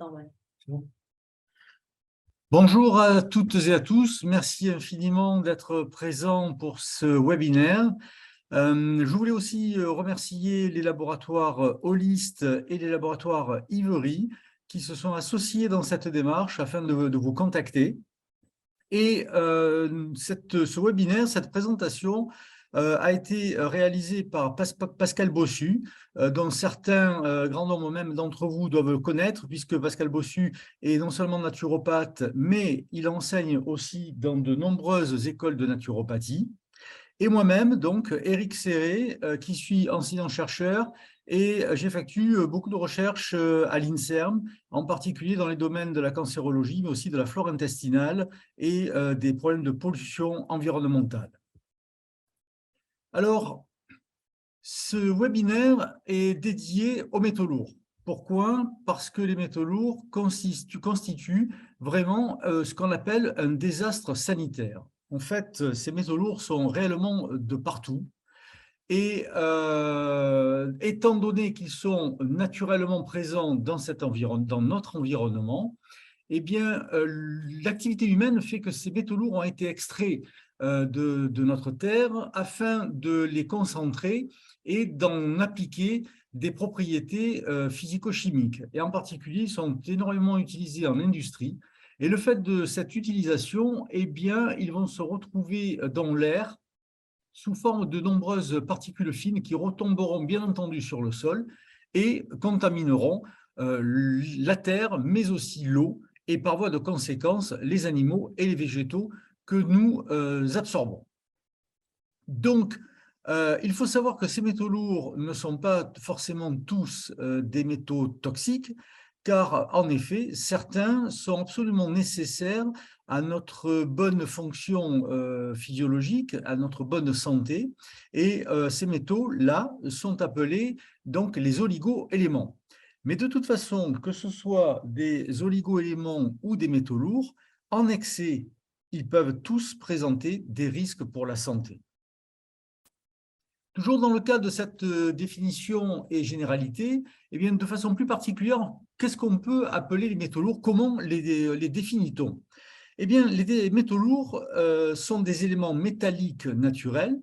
normal. Bonjour à toutes et à tous, merci infiniment d'être présents pour ce webinaire. Je voulais aussi remercier les laboratoires Holist et les laboratoires Ivery qui se sont associés dans cette démarche afin de vous contacter. Et ce webinaire, cette présentation a été réalisée par Pascal Bossu, dont certains, grand nombre même d'entre vous doivent connaître, puisque Pascal Bossu est non seulement naturopathe, mais il enseigne aussi dans de nombreuses écoles de naturopathie. Et moi-même, donc, Éric Serré, qui suis enseignant-chercheur, et j'effectue beaucoup de recherches à l'INSERM, en particulier dans les domaines de la cancérologie, mais aussi de la flore intestinale et des problèmes de pollution environnementale. Alors, ce webinaire est dédié aux métaux lourds. Pourquoi? Parce que les métaux lourds constituent vraiment ce qu'on appelle un désastre sanitaire. En fait, ces métaux lourds sont réellement de partout. Et étant donné qu'ils sont naturellement présents dans notre environnement, eh bien, l'activité humaine fait que ces métaux lourds ont été extraits de notre Terre afin de les concentrer et d'en appliquer des propriétés physico-chimiques. Et en particulier, ils sont énormément utilisés en industrie. Et le fait de cette utilisation, eh bien, ils vont se retrouver dans l'air sous forme de nombreuses particules fines qui retomberont bien entendu sur le sol et contamineront la terre, mais aussi l'eau, et par voie de conséquence, les animaux et les végétaux que nous absorbons. Donc, il faut savoir que ces métaux lourds ne sont pas forcément tous des métaux toxiques, car en effet, certains sont absolument nécessaires à notre bonne fonction physiologique, à notre bonne santé, et ces métaux-là sont appelés donc les oligo-éléments. Mais de toute façon, que ce soit des oligo-éléments ou des métaux lourds, en excès, ils peuvent tous présenter des risques pour la santé. Toujours dans le cadre de cette définition et généralité, eh bien, de façon plus particulière, qu'est-ce qu'on peut appeler les métaux lourds? Comment les définit-on? Eh bien, les métaux lourds sont des éléments métalliques naturels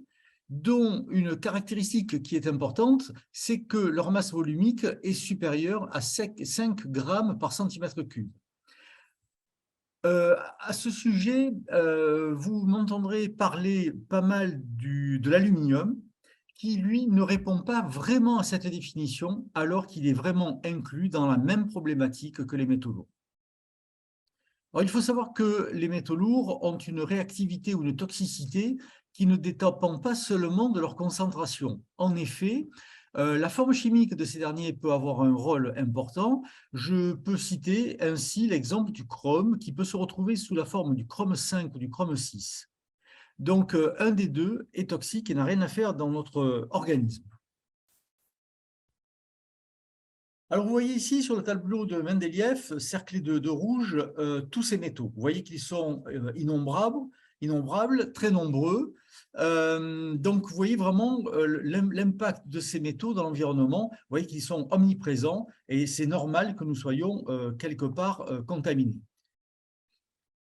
dont une caractéristique qui est importante, c'est que leur masse volumique est supérieure à 5 grammes par centimètre cube. À ce sujet, vous m'entendrez parler pas mal de l'aluminium, qui, lui, ne répond pas vraiment à cette définition, alors qu'il est vraiment inclus dans la même problématique que les métaux lourds. Alors, il faut savoir que les métaux lourds ont une réactivité ou une toxicité qui ne dépend pas seulement de leur concentration. En effet, la forme chimique de ces derniers peut avoir un rôle important. Je peux citer ainsi l'exemple du chrome qui peut se retrouver sous la forme du chrome 5 ou du chrome 6. Donc, un des deux est toxique et n'a rien à faire dans notre organisme. Alors, vous voyez ici sur le tableau de Mendeleïev, cerclés de rouge, tous ces métaux. Vous voyez qu'ils sont innombrables, très nombreux. Donc, vous voyez vraiment l'impact de ces métaux dans l'environnement. Vous voyez qu'ils sont omniprésents et c'est normal que nous soyons quelque part contaminés.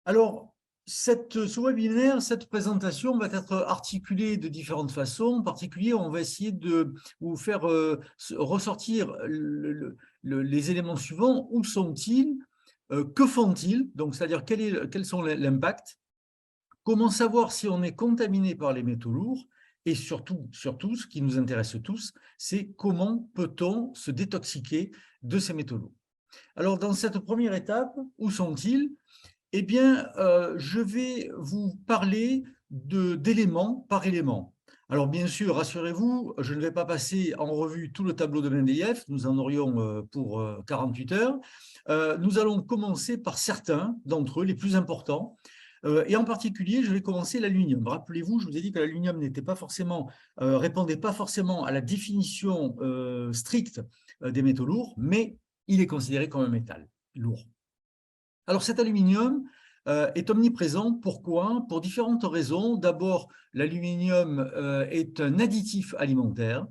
Alors, ce webinaire, cette présentation va être articulée de différentes façons. En particulier, on va essayer de vous faire ressortir les éléments suivants. Où sont-ils? Que font-ils? Donc, c'est-à-dire quels sont l'impact? Comment savoir si on est contaminé par les métaux lourds? Et surtout, ce qui nous intéresse tous, c'est comment peut-on se détoxiquer de ces métaux lourds? Alors, dans cette première étape, où sont-ils? Eh bien, je vais vous parler d'élément par élément. Alors, bien sûr, rassurez-vous, je ne vais pas passer en revue tout le tableau de Mendeleïev, nous en aurions pour 48 heures. Nous allons commencer par certains d'entre eux, les plus importants. Et en particulier, je vais commencer l'aluminium. Rappelez-vous, je vous ai dit que l'aluminium répondait pas forcément à la définition stricte des métaux lourds, mais il est considéré comme un métal lourd. Alors cet aluminium est omniprésent. Pourquoi? Pour différentes raisons. D'abord, l'aluminium est un additif alimentaire.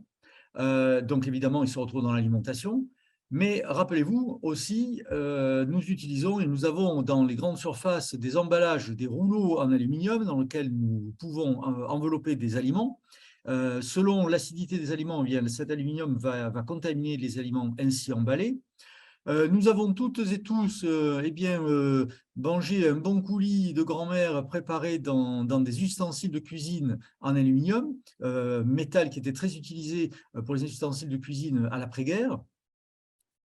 Donc évidemment, il se retrouve dans l'alimentation. Mais rappelez-vous aussi, nous utilisons et nous avons dans les grandes surfaces des emballages, des rouleaux en aluminium dans lesquels nous pouvons envelopper des aliments. Selon l'acidité des aliments, eh bien, cet aluminium va contaminer les aliments ainsi emballés. Nous avons toutes et tous mangé un bon coulis de grand-mère préparé dans des ustensiles de cuisine en aluminium, métal qui était très utilisé pour les ustensiles de cuisine à l'après-guerre.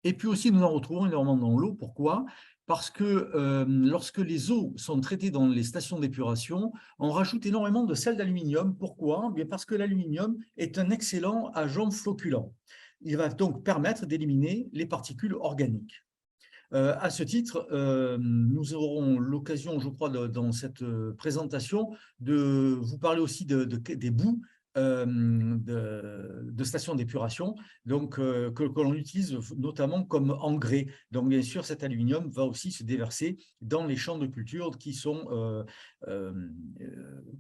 Et puis aussi, nous en retrouvons énormément dans l'eau. Pourquoi? Parce que lorsque les eaux sont traitées dans les stations d'épuration, on rajoute énormément de sel d'aluminium. Pourquoi? Bien parce que l'aluminium est un excellent agent flocculant. Il va donc permettre d'éliminer les particules organiques. À ce titre, nous aurons l'occasion, je crois, dans cette présentation, de vous parler aussi des boues de stations d'épuration, donc que l'on utilise notamment comme engrais. Donc, bien sûr, cet aluminium va aussi se déverser dans les champs de culture qui sont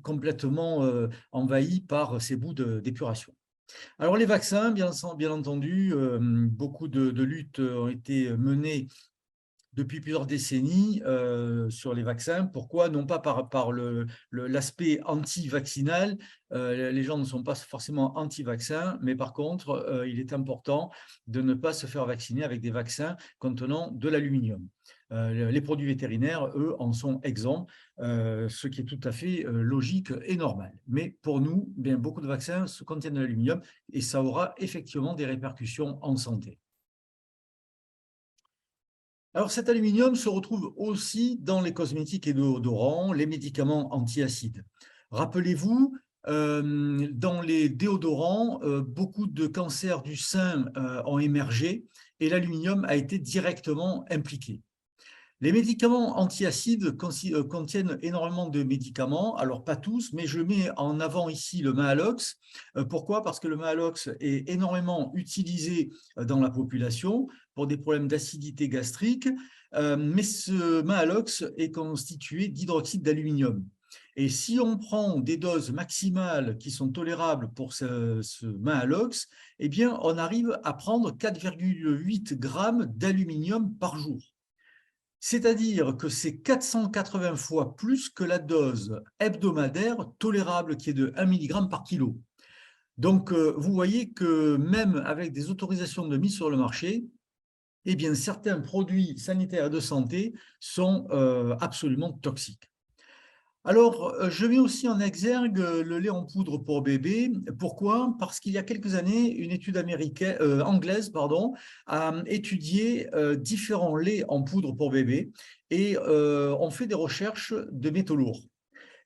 complètement envahis par ces boues d'épuration. Alors, les vaccins, bien entendu, beaucoup de luttes ont été menées depuis plusieurs décennies sur les vaccins. Pourquoi? Non pas par l'aspect anti-vaccinal, les gens ne sont pas forcément anti-vaccins, mais par contre, il est important de ne pas se faire vacciner avec des vaccins contenant de l'aluminium. Les produits vétérinaires, eux, en sont exempts, ce qui est tout à fait logique et normal. Mais pour nous, bien, beaucoup de vaccins contiennent de l'aluminium et ça aura effectivement des répercussions en santé. Alors cet aluminium se retrouve aussi dans les cosmétiques et déodorants, les médicaments antiacides. Rappelez-vous, dans les déodorants, beaucoup de cancers du sein ont émergé et l'aluminium a été directement impliqué. Les médicaments antiacides contiennent énormément de médicaments, alors pas tous, mais je mets en avant ici le Maalox. Pourquoi? Parce que le Maalox est énormément utilisé dans la population pour des problèmes d'acidité gastrique, mais ce Maalox est constitué d'hydroxyde d'aluminium. Et si on prend des doses maximales qui sont tolérables pour ce Maalox, eh bien, on arrive à prendre 4,8 grammes d'aluminium par jour. C'est-à-dire que c'est 480 fois plus que la dose hebdomadaire tolérable qui est de 1 mg par kilo. Donc, vous voyez que même avec des autorisations de mise sur le marché, eh bien, certains produits sanitaires de santé sont absolument toxiques. Alors, je mets aussi en exergue le lait en poudre pour bébé. Pourquoi? Parce qu'il y a quelques années, une étude anglaise a étudié différents laits en poudre pour bébé et on fait des recherches de métaux lourds.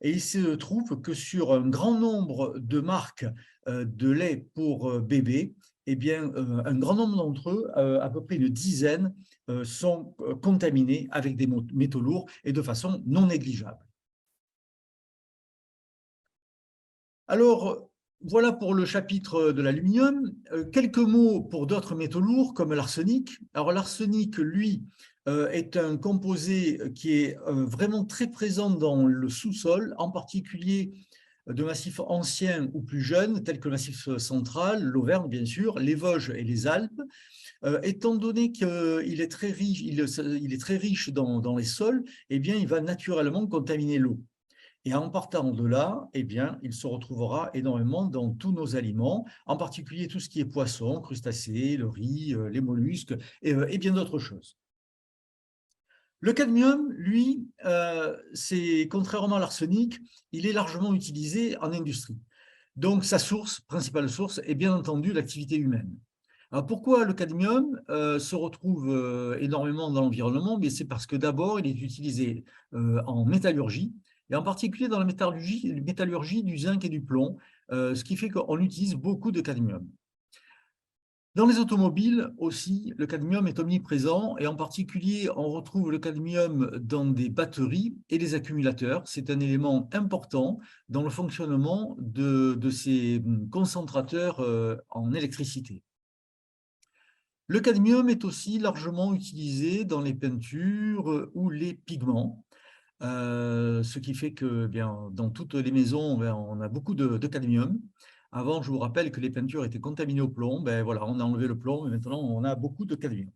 Et il se trouve que sur un grand nombre de marques de lait pour bébé, eh bien, un grand nombre d'entre eux, à peu près une dizaine, sont contaminés avec des métaux lourds et de façon non négligeable. Alors, voilà pour le chapitre de l'aluminium. Quelques mots pour d'autres métaux lourds comme l'arsenic. Alors, l'arsenic, lui, est un composé qui est vraiment très présent dans le sous-sol, en particulier de massifs anciens ou plus jeunes, tels que le massif central, l'Auvergne, bien sûr, les Vosges et les Alpes. Étant donné qu'il est très riche, il est très riche dans les sols, eh bien, il va naturellement contaminer l'eau. Et en partant de là, eh bien, il se retrouvera énormément dans tous nos aliments, en particulier tout ce qui est poisson, crustacés, le riz, les mollusques et bien d'autres choses. Le cadmium, lui, contrairement à l'arsenic, il est largement utilisé en industrie. Donc, sa principale source, est bien entendu l'activité humaine. Alors, pourquoi le cadmium se retrouve énormément dans l'environnement? C'est parce que d'abord, il est utilisé en métallurgie, et en particulier dans la métallurgie du zinc et du plomb, ce qui fait qu'on utilise beaucoup de cadmium. Dans les automobiles aussi, le cadmium est omniprésent et en particulier, on retrouve le cadmium dans des batteries et les accumulateurs. C'est un élément important dans le fonctionnement de ces concentrateurs en électricité. Le cadmium est aussi largement utilisé dans les peintures ou les pigments, ce qui fait que bien, dans toutes les maisons, on a beaucoup de cadmium. Avant, je vous rappelle que les peintures étaient contaminées au plomb. Ben voilà, on a enlevé le plomb et maintenant on a beaucoup de cadmium.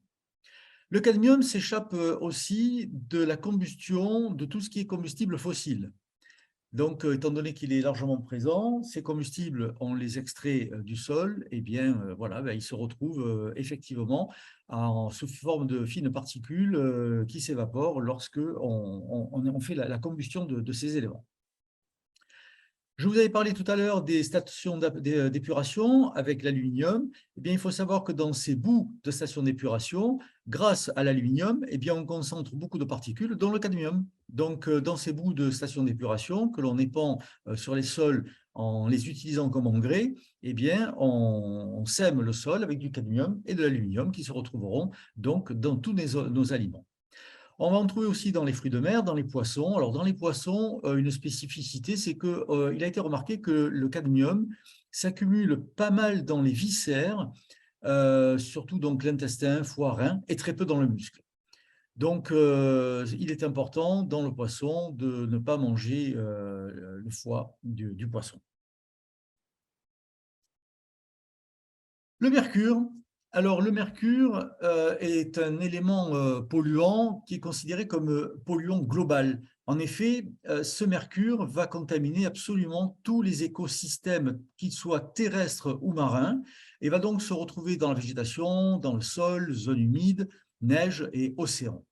Le cadmium s'échappe aussi de la combustion de tout ce qui est combustible fossile. Donc, étant donné qu'il est largement présent, ces combustibles, on les extrait du sol, et bien, voilà, ben, ils se retrouvent effectivement sous forme de fines particules qui s'évaporent lorsque on fait la combustion de ces éléments. Je vous avais parlé tout à l'heure des stations d'épuration avec l'aluminium. Eh bien, il faut savoir que dans ces bouts de stations d'épuration, grâce à l'aluminium, eh bien, on concentre beaucoup de particules, dont le cadmium. Donc, dans ces bouts de stations d'épuration que l'on épand sur les sols en les utilisant comme engrais, eh bien, on sème le sol avec du cadmium et de l'aluminium qui se retrouveront donc dans tous nos aliments. On va en trouver aussi dans les fruits de mer, dans les poissons. Alors, dans les poissons, une spécificité, c'est qu'il a été remarqué que le cadmium s'accumule pas mal dans les viscères, surtout donc l'intestin, foie, rein, et très peu dans le muscle. Donc, il est important dans le poisson de ne pas manger le foie du poisson. Le mercure. Alors, le mercure est un élément polluant qui est considéré comme polluant global. En effet, ce mercure va contaminer absolument tous les écosystèmes, qu'ils soient terrestres ou marins, et va donc se retrouver dans la végétation, dans le sol, zone humide, neige et océan.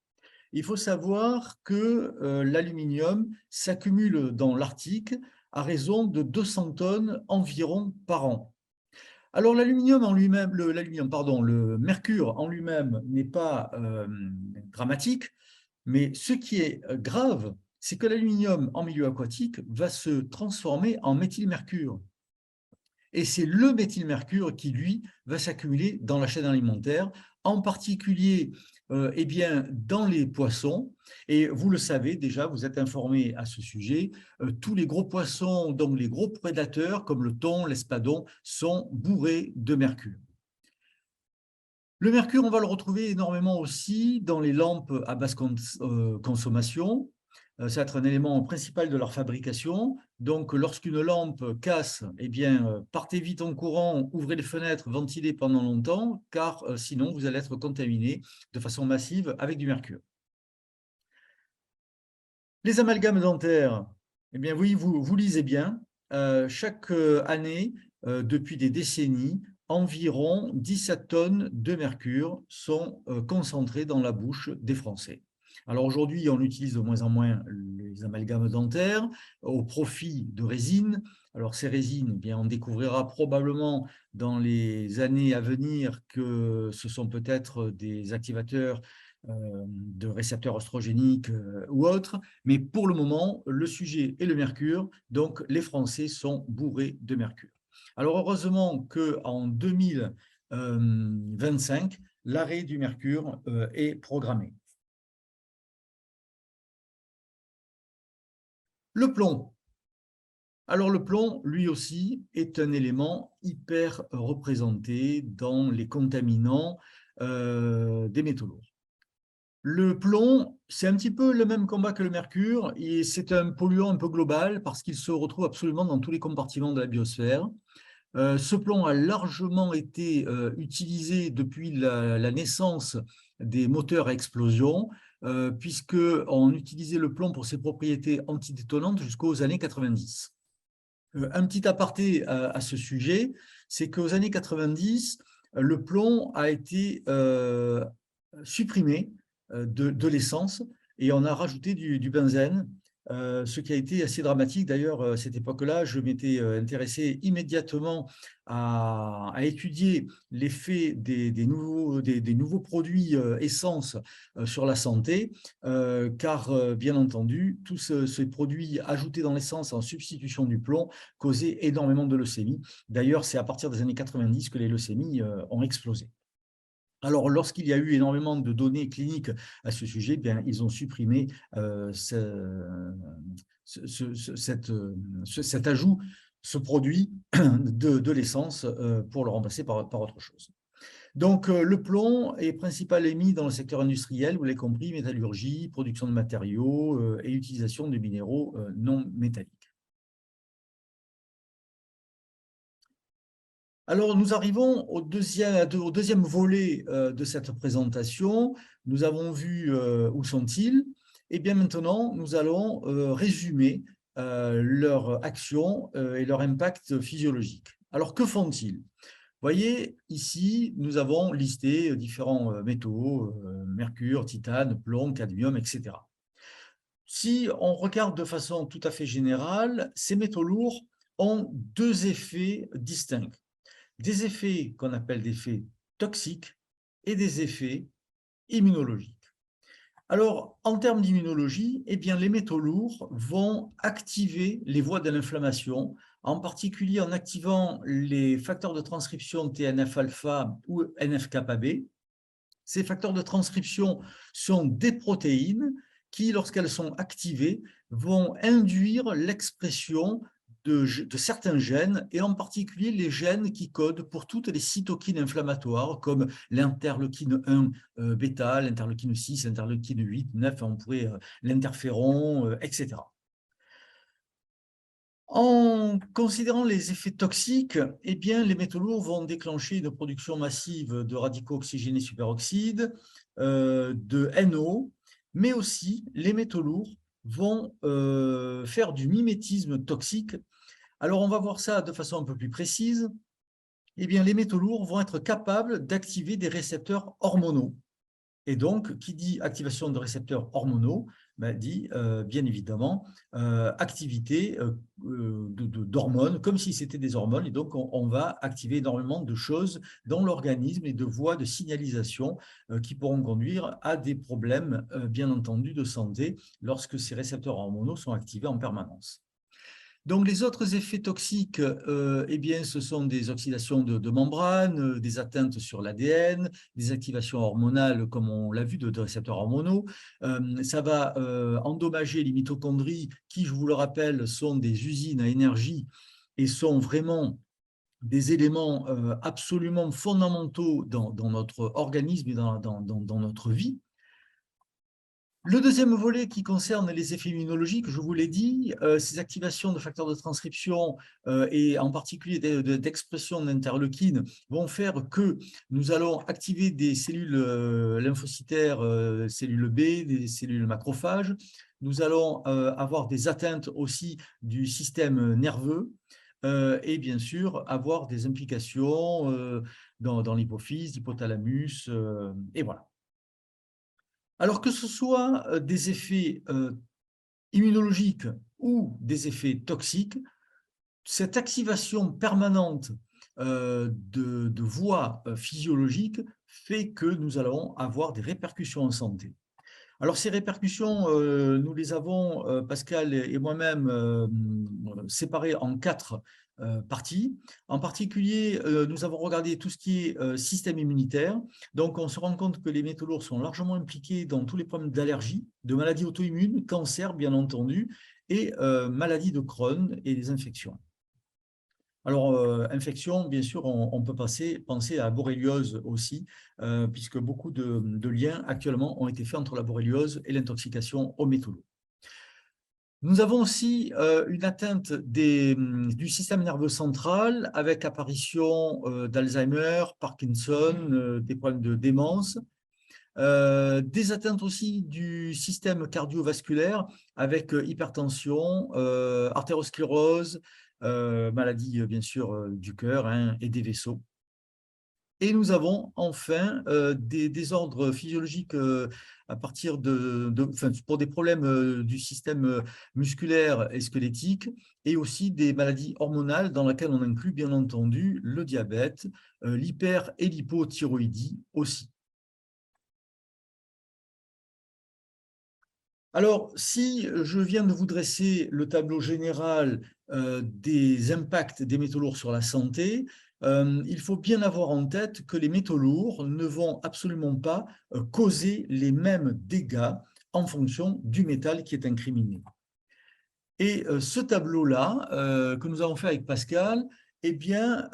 Il faut savoir que l'aluminium s'accumule dans l'Arctique à raison de 200 tonnes environ par an. Alors l'aluminium en lui-même, le mercure en lui-même n'est pas dramatique, mais ce qui est grave, c'est que l'aluminium en milieu aquatique va se transformer en méthylmercure. Et c'est le méthylmercure qui, lui, va s'accumuler dans la chaîne alimentaire, en particulier eh bien, dans les poissons. Et vous le savez déjà, vous êtes informé à ce sujet, tous les gros poissons, donc les gros prédateurs, comme le thon, l'espadon, sont bourrés de mercure. Le mercure, on va le retrouver énormément aussi dans les lampes à basse consommation. Ça va être un élément principal de leur fabrication. Donc, lorsqu'une lampe casse, eh bien, partez vite en courant, ouvrez les fenêtres, ventilez pendant longtemps, car sinon, vous allez être contaminé de façon massive avec du mercure. Les amalgames dentaires, eh bien, oui, vous lisez bien. Chaque année, depuis des décennies, environ 17 tonnes de mercure sont concentrées dans la bouche des Français. Alors aujourd'hui, on utilise de moins en moins les amalgames dentaires au profit de résines. Alors ces résines, eh bien, on découvrira probablement dans les années à venir que ce sont peut-être des activateurs de récepteurs oestrogéniques ou autres, mais pour le moment, le sujet est le mercure, donc les Français sont bourrés de mercure. Alors heureusement qu'en 2025, l'arrêt du mercure est programmé. Le plomb. Alors le plomb, lui aussi, est un élément hyper représenté dans les contaminants des métaux lourds. Le plomb, c'est un petit peu le même combat que le mercure, et c'est un polluant un peu global parce qu'il se retrouve absolument dans tous les compartiments de la biosphère. Ce plomb a largement été utilisé depuis la naissance des moteurs à explosion, puisqu'on utilisait le plomb pour ses propriétés antidétonantes jusqu'aux années 90. Un petit aparté à ce sujet, c'est qu'aux années 90, le plomb a été supprimé de l'essence et on a rajouté du benzène, ce qui a été assez dramatique. D'ailleurs, à cette époque-là, je m'étais intéressé immédiatement à étudier l'effet des nouveaux produits essence sur la santé, car bien entendu, tous ces produits ajoutés dans l'essence en substitution du plomb causaient énormément de leucémie. D'ailleurs, c'est à partir des années 90 que les leucémies ont explosé. Alors, lorsqu'il y a eu énormément de données cliniques à ce sujet, bien, ils ont supprimé cet ajout, ce produit de l'essence pour le remplacer par autre chose. Donc, le plomb est principalement émis dans le secteur industriel, vous l'avez compris, métallurgie, production de matériaux et utilisation de minéraux non métalliques. Alors, nous arrivons au deuxième volet de cette présentation. Nous avons vu où sont-ils. Et bien maintenant, nous allons résumer leur action et leur impact physiologique. Alors, que font-ils? Vous voyez, ici, nous avons listé différents métaux, mercure, titane, plomb, cadmium, etc. Si on regarde de façon tout à fait générale, ces métaux lourds ont deux effets distincts. Des effets qu'on appelle des effets toxiques et des effets immunologiques. Alors, en termes d'immunologie, eh bien, les métaux lourds vont activer les voies de l'inflammation, en particulier en activant les facteurs de transcription TNF-alpha ou NF-kappa-B. Ces facteurs de transcription sont des protéines qui, lorsqu'elles sont activées, vont induire l'expression de certains gènes, et en particulier les gènes qui codent pour toutes les cytokines inflammatoires, comme l'interleukine 1 bêta, l'interleukine 6, l'interleukine 8, 9, on pourrait l'interféron, etc. En considérant les effets toxiques, eh bien, les métaux lourds vont déclencher une production massive de radicaux oxygénés superoxydes, de NO, mais aussi les métaux lourds vont faire du mimétisme toxique. Alors, on va voir ça de façon un peu plus précise. Eh bien, les métaux lourds vont être capables d'activer des récepteurs hormonaux. Et donc, qui dit activation de récepteurs hormonaux, dit bien évidemment activité d'hormones, comme si c'était des hormones. Et donc, on va activer énormément de choses dans l'organisme et de voies de signalisation qui pourront conduire à des problèmes, bien entendu, de santé lorsque ces récepteurs hormonaux sont activés en permanence. Donc, les autres effets toxiques, eh bien, ce sont des oxydations de membranes, des atteintes sur l'ADN, des activations hormonales, comme on l'a vu, de récepteurs hormonaux. Ça va endommager les mitochondries, qui, je vous le rappelle, sont des usines à énergie et sont vraiment des éléments absolument fondamentaux dans notre organisme et dans notre vie. Le deuxième volet qui concerne les effets immunologiques, je vous l'ai dit, ces activations de facteurs de transcription et en particulier d'expression d'interleukines vont faire que nous allons activer des cellules lymphocytaires, cellules B, des cellules macrophages. Nous allons avoir des atteintes aussi du système nerveux et bien sûr avoir des implications dans l'hypophyse, l'hypothalamus, et voilà. Alors que ce soit des effets immunologiques ou des effets toxiques, cette activation permanente de voies physiologiques fait que nous allons avoir des répercussions en santé. Alors, ces répercussions, nous les avons, Pascal et moi-même, séparées en 4 parties. En particulier, nous avons regardé tout ce qui est système immunitaire. Donc, on se rend compte que les métaux lourds sont largement impliqués dans tous les problèmes d'allergie, de maladies auto-immunes, cancer, bien entendu, et maladies de Crohn et des infections. Alors, infection, bien sûr, on peut penser à la borréliose aussi, puisque beaucoup de liens actuellement ont été faits entre la borréliose et l'intoxication aux métaux lourds. Nous avons aussi une atteinte du système nerveux central avec apparition d'Alzheimer, Parkinson, des problèmes de démence, des atteintes aussi du système cardiovasculaire avec hypertension, artérosclérose, maladie bien sûr du cœur et des vaisseaux. Et nous avons enfin des désordres physiologiques à partir pour des problèmes du système musculaire et squelettique, et aussi des maladies hormonales dans lesquelles on inclut bien entendu le diabète, l'hyper- et l'hypothyroïdie aussi. Alors, si je viens de vous dresser le tableau général des impacts des métaux lourds sur la santé, il faut bien avoir en tête que les métaux lourds ne vont absolument pas causer les mêmes dégâts en fonction du métal qui est incriminé. Et ce tableau-là, que nous avons fait avec Pascal, eh bien,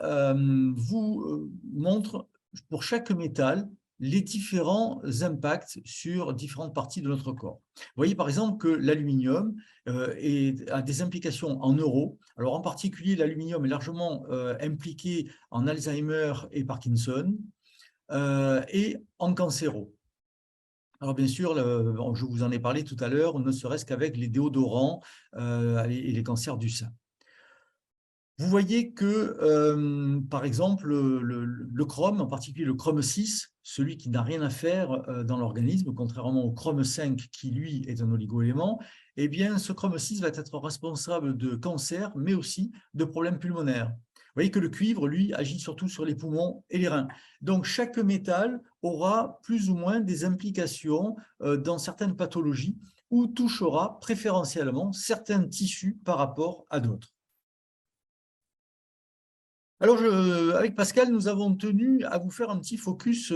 vous montre pour chaque métal les différents impacts sur différentes parties de notre corps. Vous voyez par exemple que l'aluminium a des implications en neuro. Alors en particulier, l'aluminium est largement impliqué en Alzheimer et Parkinson et en cancéro. Alors bien sûr, je vous en ai parlé tout à l'heure, ne serait-ce qu'avec les déodorants et les cancers du sein. Vous voyez que, par exemple, le chrome, en particulier le chrome 6, celui qui n'a rien à faire dans l'organisme, contrairement au chrome 5 qui, lui, est un oligoélément, eh bien, ce chrome 6 va être responsable de cancer, mais aussi de problèmes pulmonaires. Vous voyez que le cuivre, lui, agit surtout sur les poumons et les reins. Donc, chaque métal aura plus ou moins des implications dans certaines pathologies ou touchera préférentiellement certains tissus par rapport à d'autres. Alors, avec Pascal, nous avons tenu à vous faire un petit focus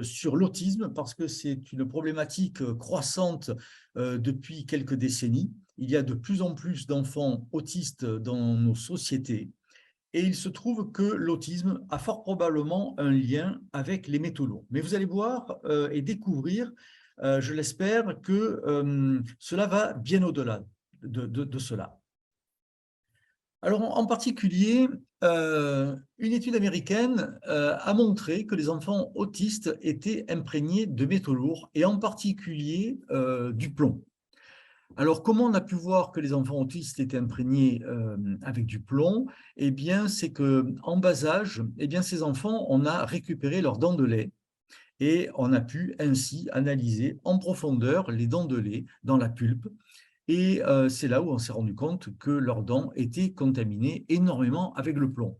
sur l'autisme parce que c'est une problématique croissante depuis quelques décennies. Il y a de plus en plus d'enfants autistes dans nos sociétés et il se trouve que l'autisme a fort probablement un lien avec les métaux lourds. Mais vous allez voir et découvrir, je l'espère, que cela va bien au-delà de cela. Alors, en particulier, une étude américaine a montré que les enfants autistes étaient imprégnés de métaux lourds et en particulier du plomb. Alors, comment on a pu voir que les enfants autistes étaient imprégnés avec du plomb? Eh bien, c'est qu'en bas âge, eh bien, ces enfants, on a récupéré leurs dents de lait et on a pu ainsi analyser en profondeur les dents de lait dans la pulpe. Et c'est là où on s'est rendu compte que leurs dents étaient contaminées énormément avec le plomb.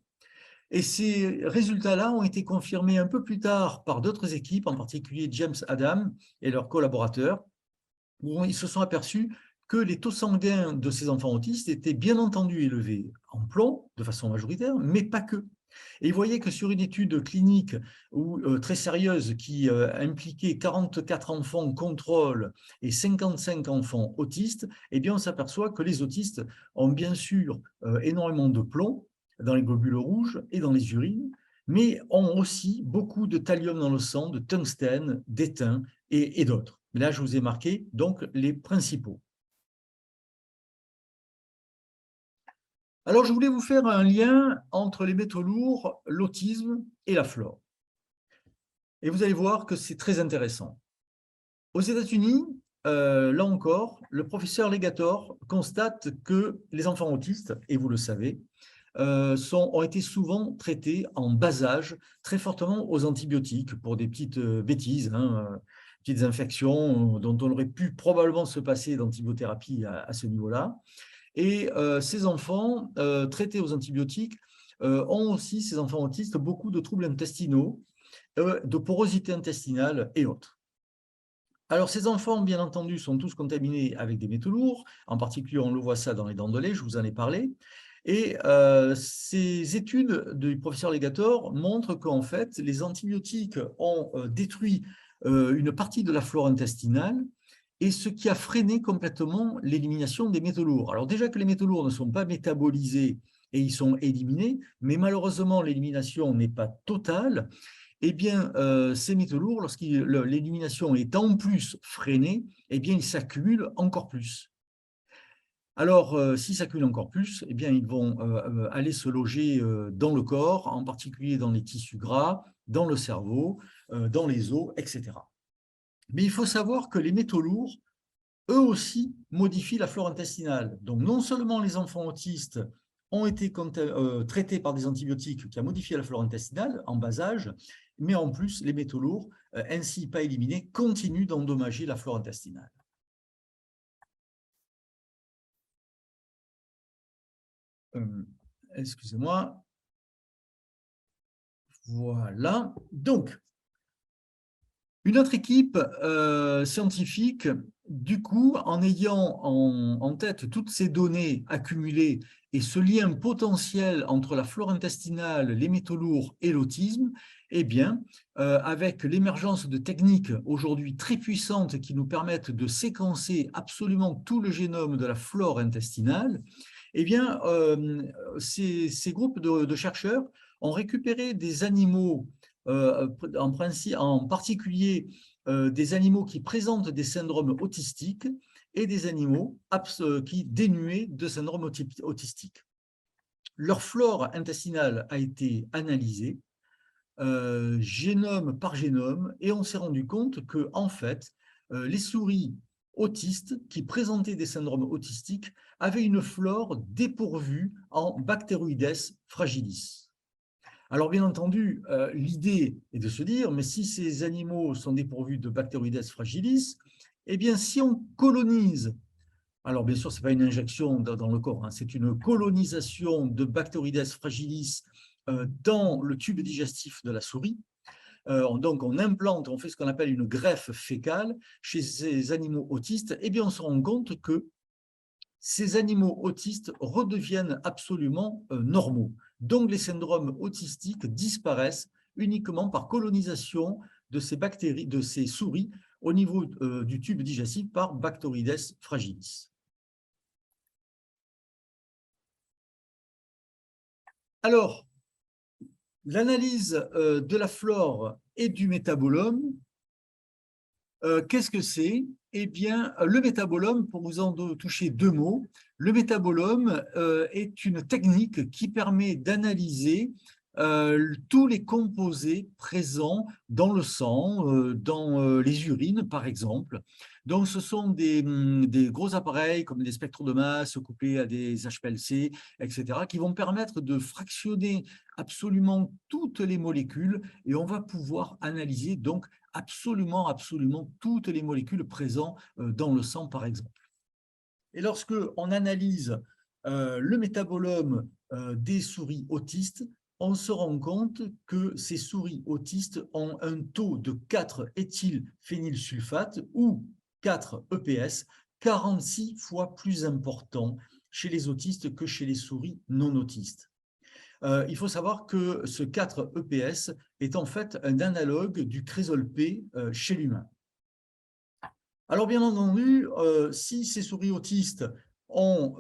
Et ces résultats-là ont été confirmés un peu plus tard par d'autres équipes, en particulier James Adam et leurs collaborateurs, où ils se sont aperçus que les taux sanguins de ces enfants autistes étaient bien entendu élevés en plomb, de façon majoritaire, mais pas que. Et ils voyaient que sur une étude clinique très sérieuse qui impliquait 44 enfants contrôle et 55 enfants autistes, eh bien on s'aperçoit que les autistes ont bien sûr énormément de plomb dans les globules rouges et dans les urines, mais ont aussi beaucoup de thallium dans le sang, de tungstène, d'étain et d'autres. Mais là, je vous ai marqué donc les principaux. Alors, je voulais vous faire un lien entre les métaux lourds, l'autisme et la flore. Et vous allez voir que c'est très intéressant. Aux États-Unis, là encore, le professeur Legator constate que les enfants autistes, et vous le savez, ont été souvent traités en bas âge très fortement aux antibiotiques pour des petites bêtises, petites infections dont on aurait pu probablement se passer d'antibiothérapie à ce niveau-là. Et ces enfants traités aux antibiotiques ont aussi, ces enfants autistes, beaucoup de troubles intestinaux, de porosité intestinale et autres. Alors, ces enfants, bien entendu, sont tous contaminés avec des métaux lourds. En particulier, on le voit ça dans les dents de lait, je vous en ai parlé. Et ces études du professeur Legator montrent qu'en fait, les antibiotiques ont détruit une partie de la flore intestinale et ce qui a freiné complètement l'élimination des métaux lourds. Alors déjà que les métaux lourds ne sont pas métabolisés et ils sont éliminés, mais malheureusement, l'élimination n'est pas totale. Eh bien, ces métaux lourds, lorsque l'élimination est en plus freinée, eh bien, ils s'accumulent encore plus. Alors, s'ils s'accumulent encore plus, eh bien, ils vont aller se loger dans le corps, en particulier dans les tissus gras, dans le cerveau, dans les os, etc. Mais il faut savoir que les métaux lourds, eux aussi, modifient la flore intestinale. Donc, non seulement les enfants autistes ont été traités par des antibiotiques qui ont modifié la flore intestinale en bas âge, mais en plus, les métaux lourds, ainsi pas éliminés, continuent d'endommager la flore intestinale. Excusez-moi. Voilà. Donc, une autre équipe scientifique, du coup, en ayant en tête toutes ces données accumulées et ce lien potentiel entre la flore intestinale, les métaux lourds et l'autisme, eh bien, avec l'émergence de techniques aujourd'hui très puissantes qui nous permettent de séquencer absolument tout le génome de la flore intestinale, eh bien, ces groupes de chercheurs ont récupéré des animaux en particulier des animaux qui présentent des syndromes autistiques et des animaux qui dénués de syndrome autistique. Leur flore intestinale a été analysée, génome par génome, et on s'est rendu compte que, en fait, les souris autistes qui présentaient des syndromes autistiques avaient une flore dépourvue en Bacteroides fragilis. Alors, bien entendu, l'idée est de se dire, mais si ces animaux sont dépourvus de Bacteroides fragilis, eh bien, si on colonise, alors bien sûr, ce n'est pas une injection dans le corps, hein, c'est une colonisation de Bacteroides fragilis dans le tube digestif de la souris. Donc, on implante, on fait ce qu'on appelle une greffe fécale chez ces animaux autistes, et bien on se rend compte que ces animaux autistes redeviennent absolument normaux. Donc, les syndromes autistiques disparaissent uniquement par colonisation de ces bactéries, de ces souris au niveau du tube digestif par Bacteroides fragilis. Alors, l'analyse de la flore et du métabolome, qu'est-ce que c'est? Eh bien, le métabolome, pour vous en toucher deux mots, le métabolome est une technique qui permet d'analyser tous les composés présents dans le sang, dans les urines, par exemple. Donc, ce sont des gros appareils comme des spectres de masse couplés à des HPLC, etc., qui vont permettre de fractionner absolument toutes les molécules et on va pouvoir analyser donc absolument toutes les molécules présentes dans le sang, par exemple. Et lorsque on analyse le métabolome des souris autistes, on se rend compte que ces souris autistes ont un taux de 4-éthylphénylsulfate ou 4-EPS 46 fois plus important chez les autistes que chez les souris non autistes. Il faut savoir que ce 4-EPS est en fait un analogue du crésol P chez l'humain. Alors, bien entendu, si ces souris autistes ont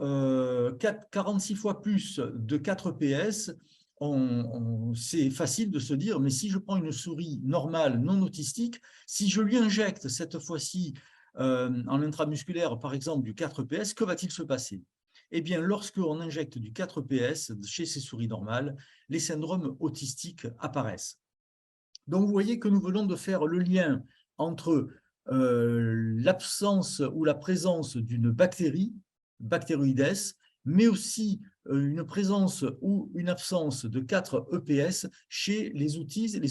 46 fois plus de 4-EPS, c'est facile de se dire, mais si je prends une souris normale, non autistique, si je lui injecte cette fois-ci en intramusculaire, par exemple, du 4-EPS, que va-t-il se passer? Eh bien, lorsqu'on injecte du 4-EPS chez ces souris normales, les syndromes autistiques apparaissent. Donc, vous voyez que nous venons de faire le lien entre l'absence ou la présence d'une bactérie, Bacteroides, mais aussi une présence ou une absence de 4-EPS chez les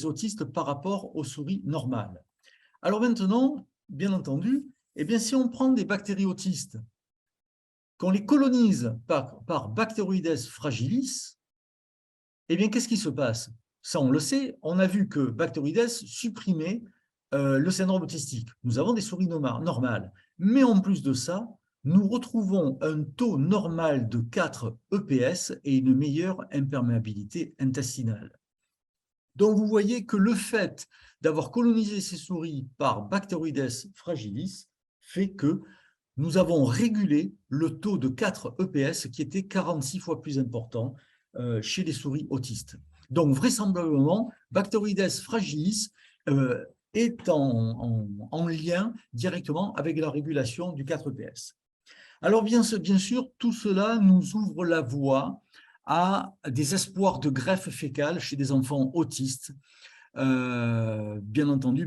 autistes par rapport aux souris normales. Alors maintenant, bien entendu, eh bien, si on prend des bactéries autistes, qu'on les colonise par Bacteroides fragilis, eh bien, qu'est-ce qui se passe? Ça, on le sait, on a vu que Bacteroides supprimait le syndrome autistique. Nous avons des souris normales. Mais en plus de ça, nous retrouvons un taux normal de 4-EPS et une meilleure imperméabilité intestinale. Donc, vous voyez que le fait d'avoir colonisé ces souris par Bacteroides fragilis fait que nous avons régulé le taux de 4-EPS qui était 46 fois plus important chez les souris autistes. Donc, vraisemblablement, Bacteroides fragilis est en lien directement avec la régulation du 4-EPS. Alors, bien sûr, tout cela nous ouvre la voie à des espoirs de greffe fécale chez des enfants autistes. Bien entendu,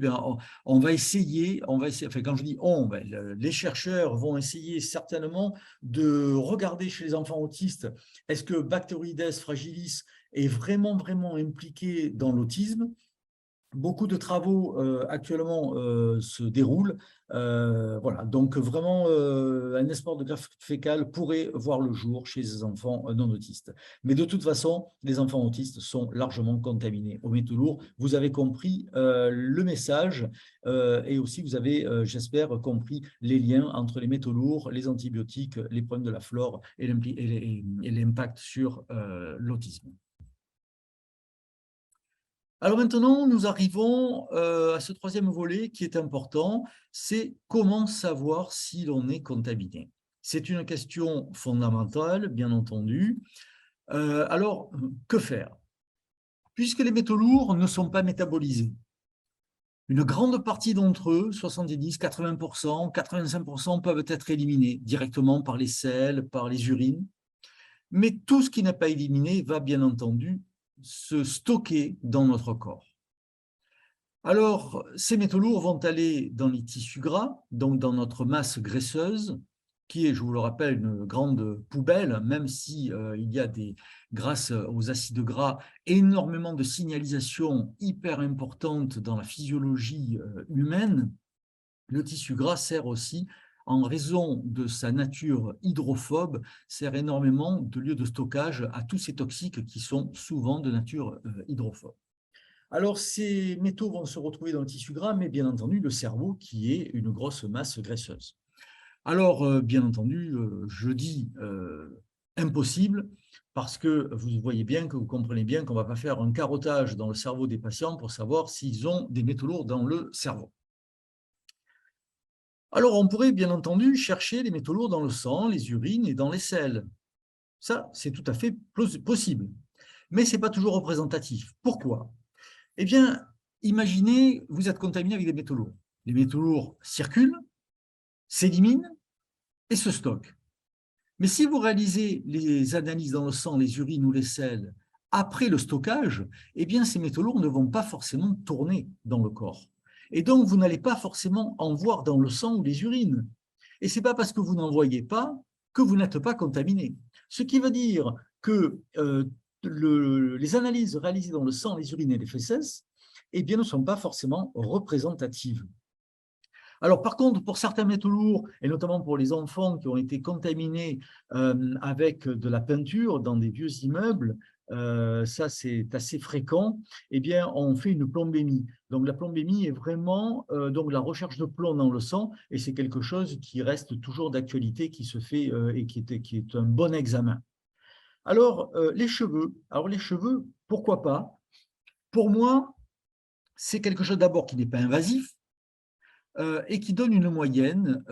on va essayer, enfin quand je dis on, les chercheurs vont essayer certainement de regarder chez les enfants autistes, est-ce que Bacteroides fragilis est vraiment impliqué dans l'autisme? Beaucoup de travaux actuellement se déroulent. Voilà, donc vraiment un espoir de greffe fécale pourrait voir le jour chez les enfants non autistes. Mais de toute façon, les enfants autistes sont largement contaminés aux métaux lourds. Vous avez compris le message et aussi vous avez, j'espère, compris les liens entre les métaux lourds, les antibiotiques, les problèmes de la flore et l'impact sur l'autisme. Alors maintenant, nous arrivons à ce troisième volet qui est important, c'est comment savoir si l'on est contaminé. C'est une question fondamentale, bien entendu. Alors, que faire? puisque les métaux lourds ne sont pas métabolisés. Une grande partie d'entre eux, 70, 80%, 85% peuvent être éliminés directement par les selles, par les urines. Mais tout ce qui n'est pas éliminé va bien entendu se stocker dans notre corps. Alors, ces métaux lourds vont aller dans les tissus gras, donc dans notre masse graisseuse, qui est, je vous le rappelle, une grande poubelle, même si il y a grâce aux acides gras, énormément de signalisation hyper importante dans la physiologie humaine. Le tissu gras sert aussi, en raison de sa nature hydrophobe, sert énormément de lieu de stockage à tous ces toxiques qui sont souvent de nature hydrophobe. Alors, ces métaux vont se retrouver dans le tissu gras, mais bien entendu, le cerveau qui est une grosse masse graisseuse. Alors, bien entendu, je dis impossible, parce que vous voyez bien, que vous comprenez bien qu'on ne va pas faire un carottage dans le cerveau des patients pour savoir s'ils ont des métaux lourds dans le cerveau. Alors, on pourrait bien entendu chercher les métaux lourds dans le sang, les urines et dans les selles. Ça, c'est tout à fait possible. Mais ce n'est pas toujours représentatif. Pourquoi? Eh bien, imaginez, vous êtes contaminé avec des métaux lourds. Les métaux lourds circulent, s'éliminent et se stockent. Mais si vous réalisez les analyses dans le sang, les urines ou les selles après le stockage, eh bien, ces métaux lourds ne vont pas forcément tourner dans le corps. Et donc, vous n'allez pas forcément en voir dans le sang ou les urines. Et ce n'est pas parce que vous n'en voyez pas que vous n'êtes pas contaminé. Ce qui veut dire que les analyses réalisées dans le sang, les urines et les fesses, eh bien, ne sont pas forcément représentatives. Alors, par contre, pour certains métaux lourds, et notamment pour les enfants qui ont été contaminés avec de la peinture dans des vieux immeubles, ça c'est assez fréquent, eh bien, on fait une plombémie. Donc, la plombémie est vraiment donc la recherche de plomb dans le sang, et c'est quelque chose qui reste toujours d'actualité, qui se fait et qui est un bon examen. Alors, les cheveux. Alors, les cheveux, pourquoi pas? Pour moi, c'est quelque chose d'abord qui n'est pas invasif, et qui donne une moyenne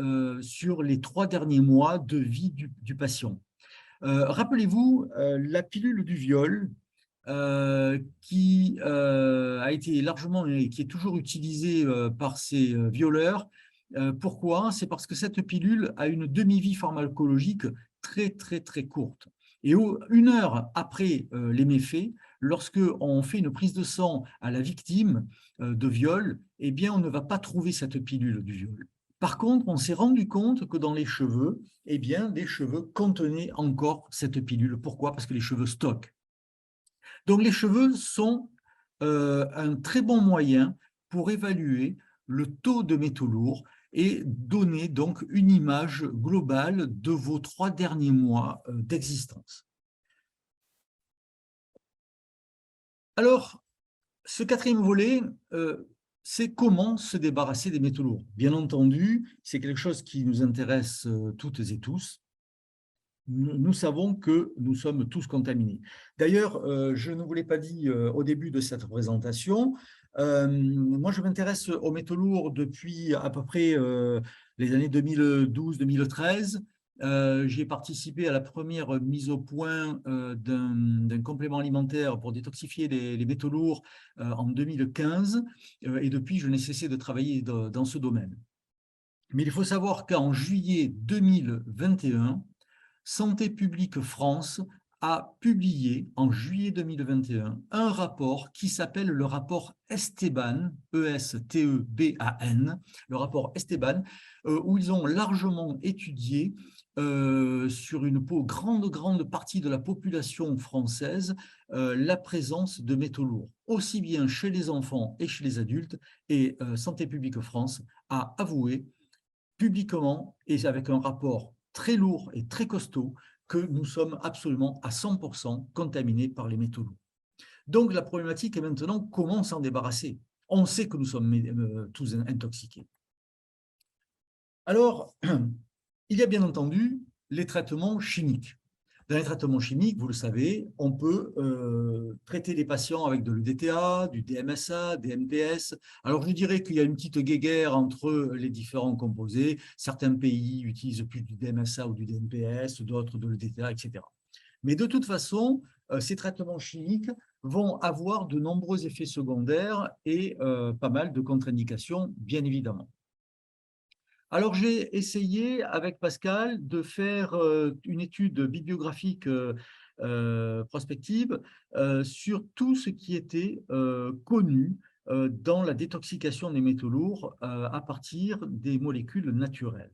sur les 3 derniers mois de vie du patient. Rappelez-vous, la pilule du viol, qui a été largement et qui est toujours utilisée par ces violeurs. Pourquoi? C'est parce que cette pilule a une demi-vie pharmacologique très, très, très courte. Et 1 heure après les méfaits, lorsque on fait une prise de sang à la victime de viol, eh bien, on ne va pas trouver cette pilule du viol. Par contre, on s'est rendu compte que dans les cheveux, eh bien, les cheveux contenaient encore cette pilule. Pourquoi? Parce que les cheveux stockent. Donc, les cheveux sont un très bon moyen pour évaluer le taux de métaux lourds et donner donc une image globale de vos 3 derniers mois d'existence. Alors, ce 4e volet, c'est comment se débarrasser des métaux lourds. Bien entendu, c'est quelque chose qui nous intéresse toutes et tous. Nous savons que nous sommes tous contaminés. D'ailleurs, je ne vous l'ai pas dit au début de cette présentation, moi je m'intéresse aux métaux lourds depuis à peu près les années 2012-2013. J'ai participé à la première mise au point d'un complément alimentaire pour détoxifier les métaux lourds en 2015, et depuis je n'ai cessé de travailler dans ce domaine. Mais il faut savoir qu'en juillet 2021, Santé publique France a publié en juillet 2021 un rapport qui s'appelle le rapport Esteban, E-S-T-E-B-A-N, le rapport Esteban, où ils ont largement étudié sur une grande partie de la population française la présence de métaux lourds, aussi bien chez les enfants et chez les adultes. Et Santé publique France a avoué publiquement et avec un rapport très lourd et très costaud que nous sommes absolument à 100% contaminés par les métaux lourds. Donc la problématique est maintenant comment s'en débarrasser. On sait que nous sommes tous intoxiqués. Alors, il y a bien entendu les traitements chimiques. Dans les traitements chimiques, vous le savez, on peut traiter les patients avec de l'EDTA, du DMSA, des MPS. Alors, je dirais qu'il y a une petite guéguerre entre les différents composés. Certains pays utilisent plus du DMSA ou du DMPS, d'autres de l'EDTA, etc. Mais de toute façon, ces traitements chimiques vont avoir de nombreux effets secondaires et pas mal de contre-indications, bien évidemment. Alors, j'ai essayé avec Pascal de faire une étude bibliographique prospective sur tout ce qui était connu dans la détoxication des métaux lourds à partir des molécules naturelles.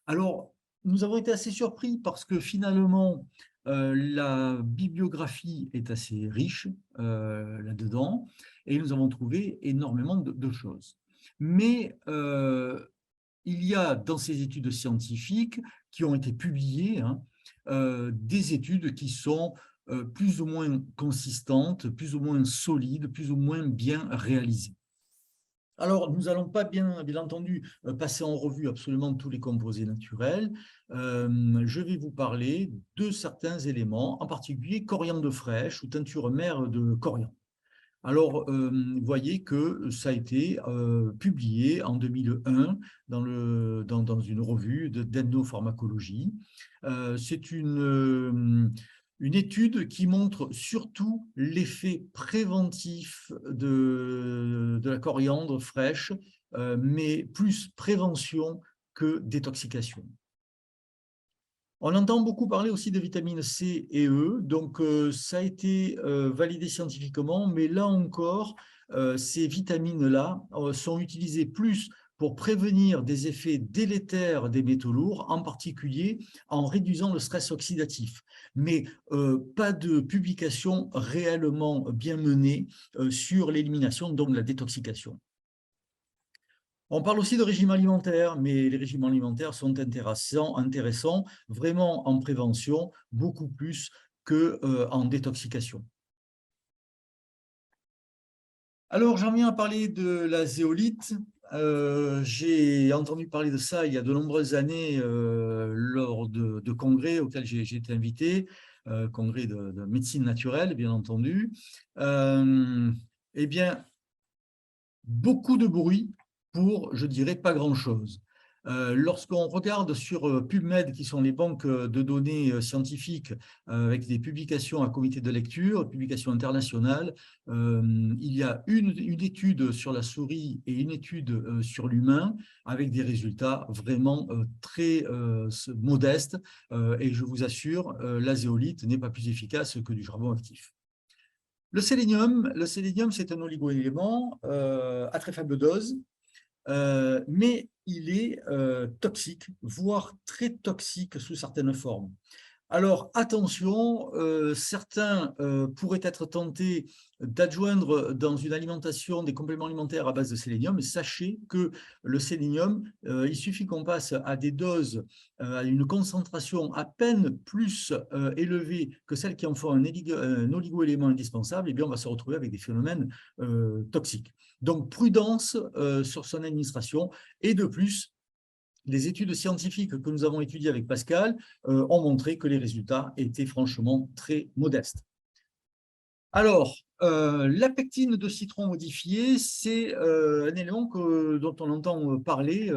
Alors, nous avons été assez surpris parce que finalement, la bibliographie est assez riche là-dedans et nous avons trouvé énormément de choses. Mais il y a dans ces études scientifiques qui ont été publiées des études qui sont plus ou moins consistantes, plus ou moins solides, plus ou moins bien réalisées. Alors, nous n'allons pas bien entendu passer en revue absolument tous les composés naturels. Je vais vous parler de certains éléments, en particulier coriandre fraîche ou teinture mère de coriandre. Alors, vous voyez que ça a été publié en 2001 dans une revue d'ethnopharmacologie. C'est une étude qui montre surtout l'effet préventif de la coriandre fraîche, mais plus prévention que détoxication. On entend beaucoup parler aussi de vitamines C et E, donc ça a été validé scientifiquement, mais là encore, ces vitamines-là sont utilisées plus pour prévenir des effets délétères des métaux lourds, en particulier en réduisant le stress oxydatif. Mais pas de publication réellement bien menée sur l'élimination, donc la détoxication. On parle aussi de régime alimentaire, mais les régimes alimentaires sont intéressants vraiment en prévention, beaucoup plus qu'en détoxication. Alors, j'en viens à parler de la zéolite. J'ai entendu parler de ça il y a de nombreuses années lors de congrès auxquels j'ai été invité, congrès de médecine naturelle, bien entendu. Eh bien, beaucoup de bruit pour, je dirais, pas grand-chose. Lorsqu'on regarde sur PubMed, qui sont les banques de données scientifiques avec des publications à comité de lecture, publications internationales, il y a une étude sur la souris et une étude sur l'humain avec des résultats vraiment très modestes. Et je vous assure, la zéolite n'est pas plus efficace que du charbon actif. Le sélénium, c'est un oligoélément à très faible dose, mais il est toxique, voire très toxique sous certaines formes. Alors, attention, certains pourraient être tentés d'adjoindre dans une alimentation des compléments alimentaires à base de sélénium. Sachez que le sélénium, il suffit qu'on passe à des doses, à une concentration à peine plus élevée que celles qui en font un oligo-élément indispensable, et bien on va se retrouver avec des phénomènes toxiques. Donc, prudence sur son administration. Et de plus, les études scientifiques que nous avons étudiées avec Pascal ont montré que les résultats étaient franchement très modestes. Alors, la pectine de citron modifiée, c'est un élément dont on entend parler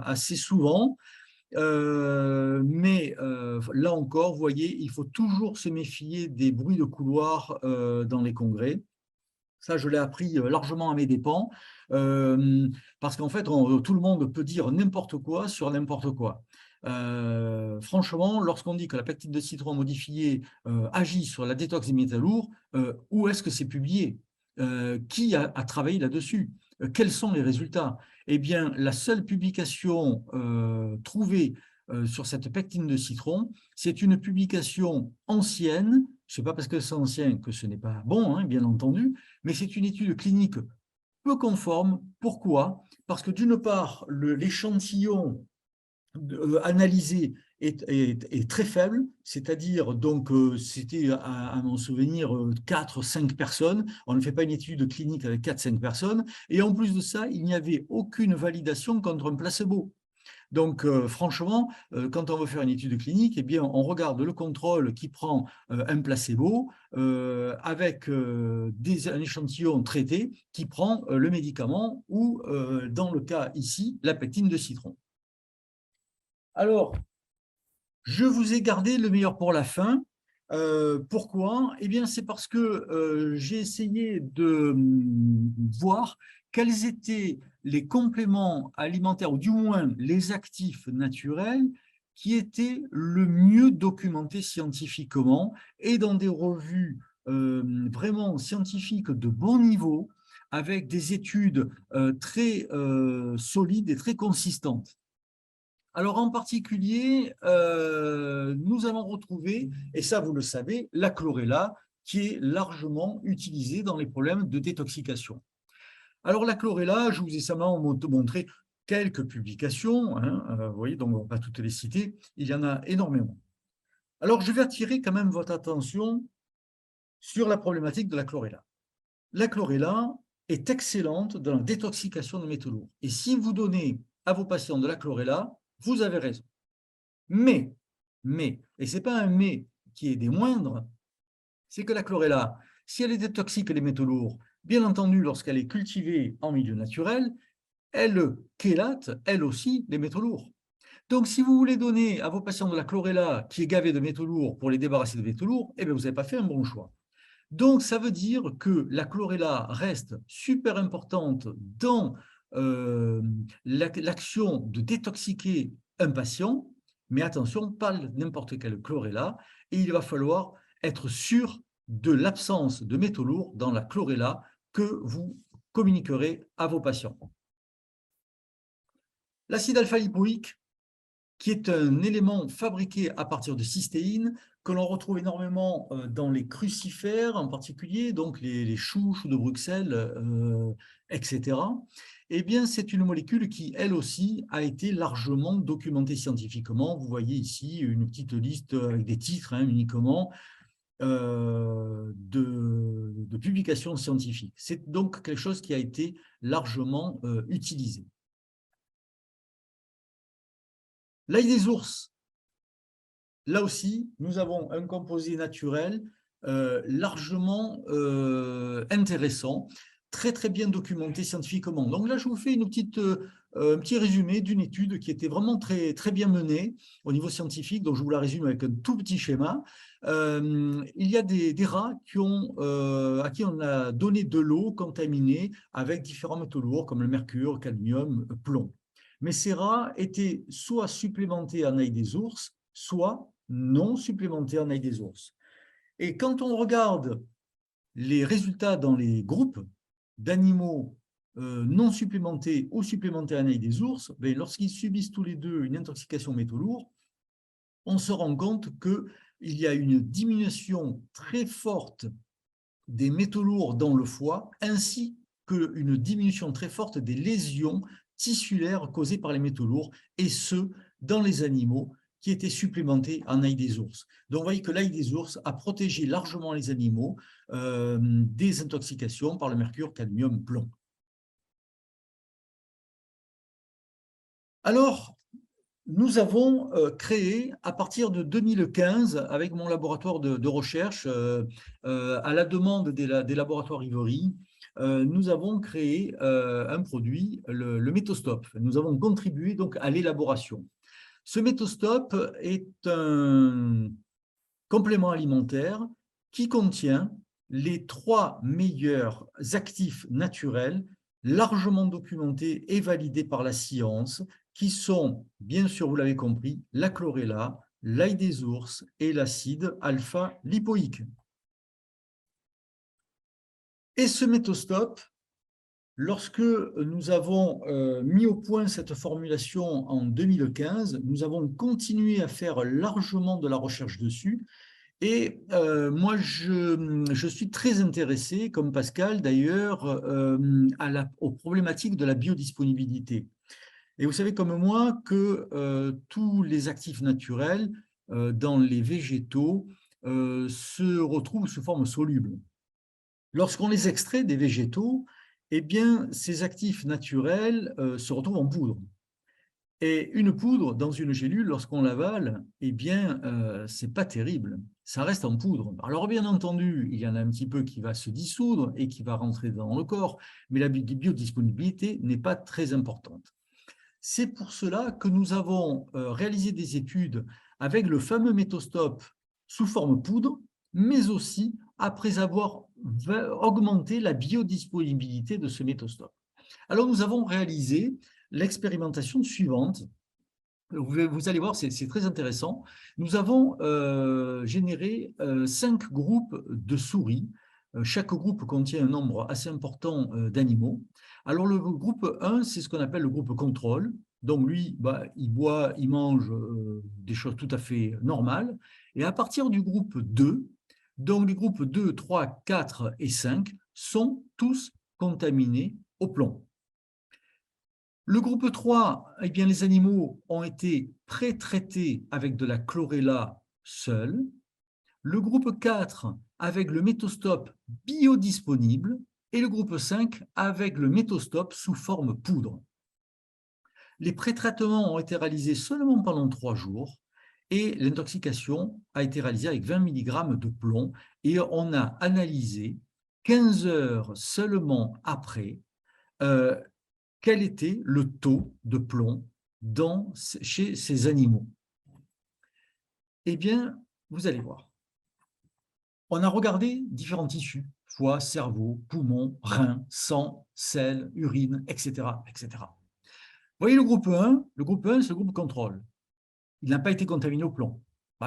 assez souvent. Mais là encore, vous voyez, il faut toujours se méfier des bruits de couloir dans les congrès. Ça, je l'ai appris largement à mes dépens, parce qu'en fait, tout le monde peut dire n'importe quoi sur n'importe quoi. Franchement, lorsqu'on dit que la pectine de citron modifiée agit sur la détox des métaux lourds, où est-ce que c'est publié? Qui a travaillé là-dessus? Quels sont les résultats? Eh bien, la seule publication trouvée sur cette pectine de citron, c'est une publication ancienne. Ce n'est pas parce que c'est ancien que ce n'est pas bon, hein, bien entendu, mais c'est une étude clinique peu conforme. Pourquoi? Parce que d'une part, l'échantillon analysé est très faible, c'est-à-dire, donc, c'était à mon souvenir 4-5 personnes. On ne fait pas une étude clinique avec 4-5 personnes. Et en plus de ça, il n'y avait aucune validation contre un placebo. Donc, franchement, quand on veut faire une étude clinique, eh bien, on regarde le contrôle qui prend un placebo avec un échantillon traité qui prend le médicament ou, dans le cas ici, la pectine de citron. Alors, je vous ai gardé le meilleur pour la fin. Pourquoi? Eh bien, c'est parce que j'ai essayé de voir quels étaient les compléments alimentaires, ou du moins les actifs naturels, qui étaient le mieux documentés scientifiquement et dans des revues vraiment scientifiques de bon niveau, avec des études très solides et très consistantes. Alors en particulier, nous allons retrouver, et ça vous le savez, la chlorella, qui est largement utilisée dans les problèmes de détoxication. Alors la chlorella, je vous ai simplement montré quelques publications, hein, vous voyez, donc on ne va pas toutes les citer, il y en a énormément. Alors je vais attirer quand même votre attention sur la problématique de la chlorella. La chlorella est excellente dans la détoxication de métaux lourds. Et si vous donnez à vos patients de la chlorella, vous avez raison. Mais, et ce n'est pas un mais qui est des moindres, c'est que la chlorella, si elle est toxique les métaux lourds, bien entendu, lorsqu'elle est cultivée en milieu naturel, elle chélate, elle aussi, les métaux lourds. Donc, si vous voulez donner à vos patients de la chlorella qui est gavée de métaux lourds pour les débarrasser de métaux lourds, eh bien, vous n'avez pas fait un bon choix. Donc, ça veut dire que la chlorella reste super importante dans l'action de détoxiquer un patient, mais attention, pas n'importe quelle chlorella, et il va falloir être sûr de l'absence de métaux lourds dans la chlorella que vous communiquerez à vos patients. L'acide alpha-lipoïque, qui est un élément fabriqué à partir de cystéine, que l'on retrouve énormément dans les crucifères en particulier, donc les choux de Bruxelles, etc. Eh bien, c'est une molécule qui, elle aussi, a été largement documentée scientifiquement. Vous voyez ici une petite liste avec des titres uniquement de publications scientifiques. C'est donc quelque chose qui a été largement utilisé. L'ail des ours, là aussi, nous avons un composé naturel largement intéressant, très bien documenté scientifiquement. Donc là, je vous fais un petit résumé d'une étude qui était vraiment très bien menée au niveau scientifique, donc je vous la résume avec un tout petit schéma. Il y a des rats à qui on a donné de l'eau contaminée avec différents métaux lourds comme le mercure, cadmium, plomb. Mais ces rats étaient soit supplémentés en ail des ours, soit non supplémentés en ail des ours. Et quand on regarde les résultats dans les groupes d'animaux non supplémentés ou supplémentés en ail des ours, lorsqu'ils subissent tous les deux une intoxication métaux lourds, on se rend compte qu'il y a une diminution très forte des métaux lourds dans le foie, ainsi qu'une diminution très forte des lésions tissulaires causées par les métaux lourds, et ce, dans les animaux qui étaient supplémentés en ail des ours. Donc, vous voyez que l'ail des ours a protégé largement les animaux des intoxications par le mercure, cadmium, plomb. Alors, nous avons créé, à partir de 2015, avec mon laboratoire de recherche, à la demande des laboratoires Ivory, nous avons créé un produit, le Métostop. Nous avons contribué donc à l'élaboration. Ce Métostop est un complément alimentaire qui contient les 3 meilleurs actifs naturels largement documentés et validés par la science, qui sont, bien sûr, vous l'avez compris, la chlorella, l'ail des ours et l'acide alpha-lipoïque. Et ce Métostop, lorsque nous avons mis au point cette formulation en 2015, nous avons continué à faire largement de la recherche dessus. Et moi, je suis très intéressé, comme Pascal d'ailleurs, aux problématiques de la biodisponibilité. Et vous savez comme moi que tous les actifs naturels dans les végétaux se retrouvent sous forme soluble. Lorsqu'on les extrait des végétaux, eh bien, ces actifs naturels se retrouvent en poudre. Et une poudre dans une gélule, lorsqu'on l'avale, eh bien, ce n'est pas terrible. Ça reste en poudre. Alors, bien entendu, il y en a un petit peu qui va se dissoudre et qui va rentrer dans le corps, mais la biodisponibilité n'est pas très importante. C'est pour cela que nous avons réalisé des études avec le fameux Métostop sous forme poudre, mais aussi après avoir augmenté la biodisponibilité de ce méthostope. Alors, nous avons réalisé l'expérimentation suivante. Vous allez voir, c'est très intéressant. Nous avons généré 5 groupes de souris. Chaque groupe contient un nombre assez important d'animaux. Alors, le groupe 1, c'est ce qu'on appelle le groupe contrôle. Donc, lui, il boit, il mange des choses tout à fait normales. Et à partir du groupe 2, donc les groupes 2, 3, 4 et 5 sont tous contaminés au plomb. Le groupe 3, eh bien, les animaux ont été pré-traités avec de la chlorella seule. Le groupe 4 avec le méthostope biodisponible et le groupe 5 avec le méthostope sous forme poudre. Les pré-traitements ont été réalisés seulement pendant 3 jours et l'intoxication a été réalisée avec 20 mg de plomb et on a analysé 15 heures seulement après quel était le taux de plomb chez ces animaux. Eh bien, vous allez voir. On a regardé différents tissus, foie, cerveau, poumons, reins, sang, sel, urine, etc., etc. Vous voyez le groupe 1, c'est le groupe contrôle. Il n'a pas été contaminé au plomb.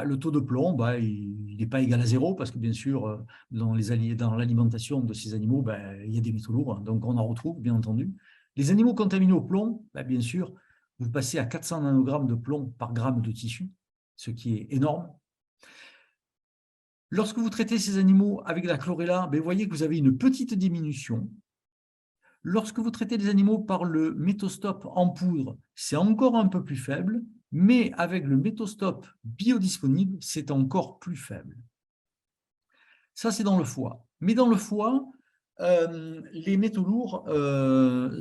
Le taux de plomb, il n'est pas égal à 0 parce que bien sûr, dans l'alimentation de ces animaux, il y a des métaux lourds, donc on en retrouve, bien entendu. Les animaux contaminés au plomb, bien sûr, vous passez à 400 nanogrammes de plomb par gramme de tissu, ce qui est énorme. Lorsque vous traitez ces animaux avec la chlorella, vous voyez que vous avez une petite diminution. Lorsque vous traitez les animaux par le méthostope en poudre, c'est encore un peu plus faible, mais avec le méthostope biodisponible, c'est encore plus faible. Ça, c'est dans le foie. Mais dans le foie, les métaux lourds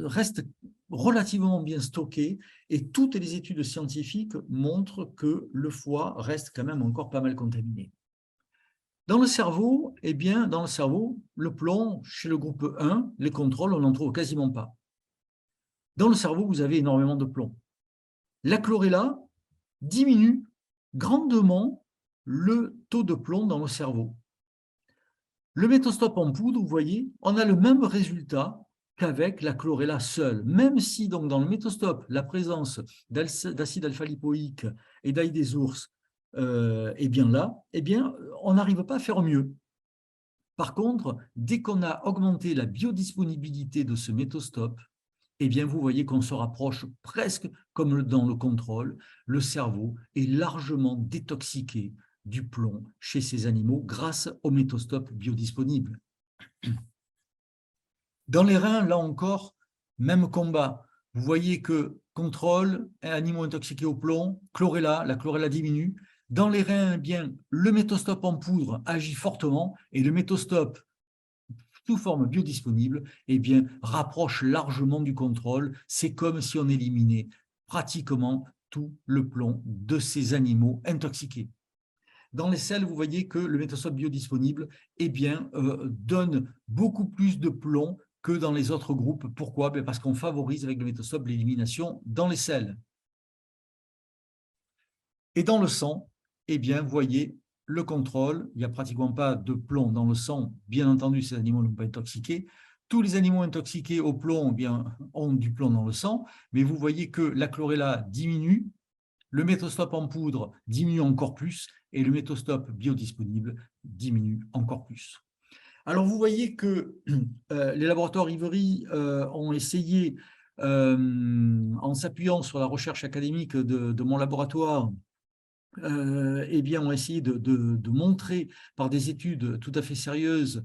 restent relativement bien stockés et toutes les études scientifiques montrent que le foie reste quand même encore pas mal contaminé. Dans le cerveau, le plomb, chez le groupe 1, les contrôles, on n'en trouve quasiment pas. Dans le cerveau, vous avez énormément de plomb. La chlorella diminue grandement le taux de plomb dans le cerveau. Le méthostope en poudre, vous voyez, on a le même résultat qu'avec la chlorella seule, même si donc dans le méthostope, la présence d'acide alpha-lipoïque et d'ail des ours est bien là, on n'arrive pas à faire mieux. Par contre, dès qu'on a augmenté la biodisponibilité de ce méthostope, vous voyez qu'on se rapproche presque comme dans le contrôle. Le cerveau est largement détoxiqué du plomb chez ces animaux grâce au méthostope biodisponible. Dans les reins, là encore, même combat. Vous voyez que contrôle, animaux intoxiqués au plomb, la chlorella diminue. Dans les reins, le méthostope en poudre agit fortement et le méthostope sous forme biodisponible, rapproche largement du contrôle. C'est comme si on éliminait pratiquement tout le plomb de ces animaux intoxiqués. Dans les selles, vous voyez que le méthostope biodisponible donne beaucoup plus de plomb que dans les autres groupes. Pourquoi? Parce qu'on favorise avec le méthostope l'élimination dans les selles. Et dans le sang, vous voyez le contrôle, il n'y a pratiquement pas de plomb dans le sang. Bien entendu, ces animaux n'ont pas intoxiqué. Tous les animaux intoxiqués au plomb ont du plomb dans le sang, mais vous voyez que la chlorella diminue, le méthostope en poudre diminue encore plus et le méthostope biodisponible diminue encore plus. Alors, vous voyez que les laboratoires Ivry ont essayé, en s'appuyant sur la recherche académique de mon laboratoire, ont essayé de montrer par des études tout à fait sérieuses,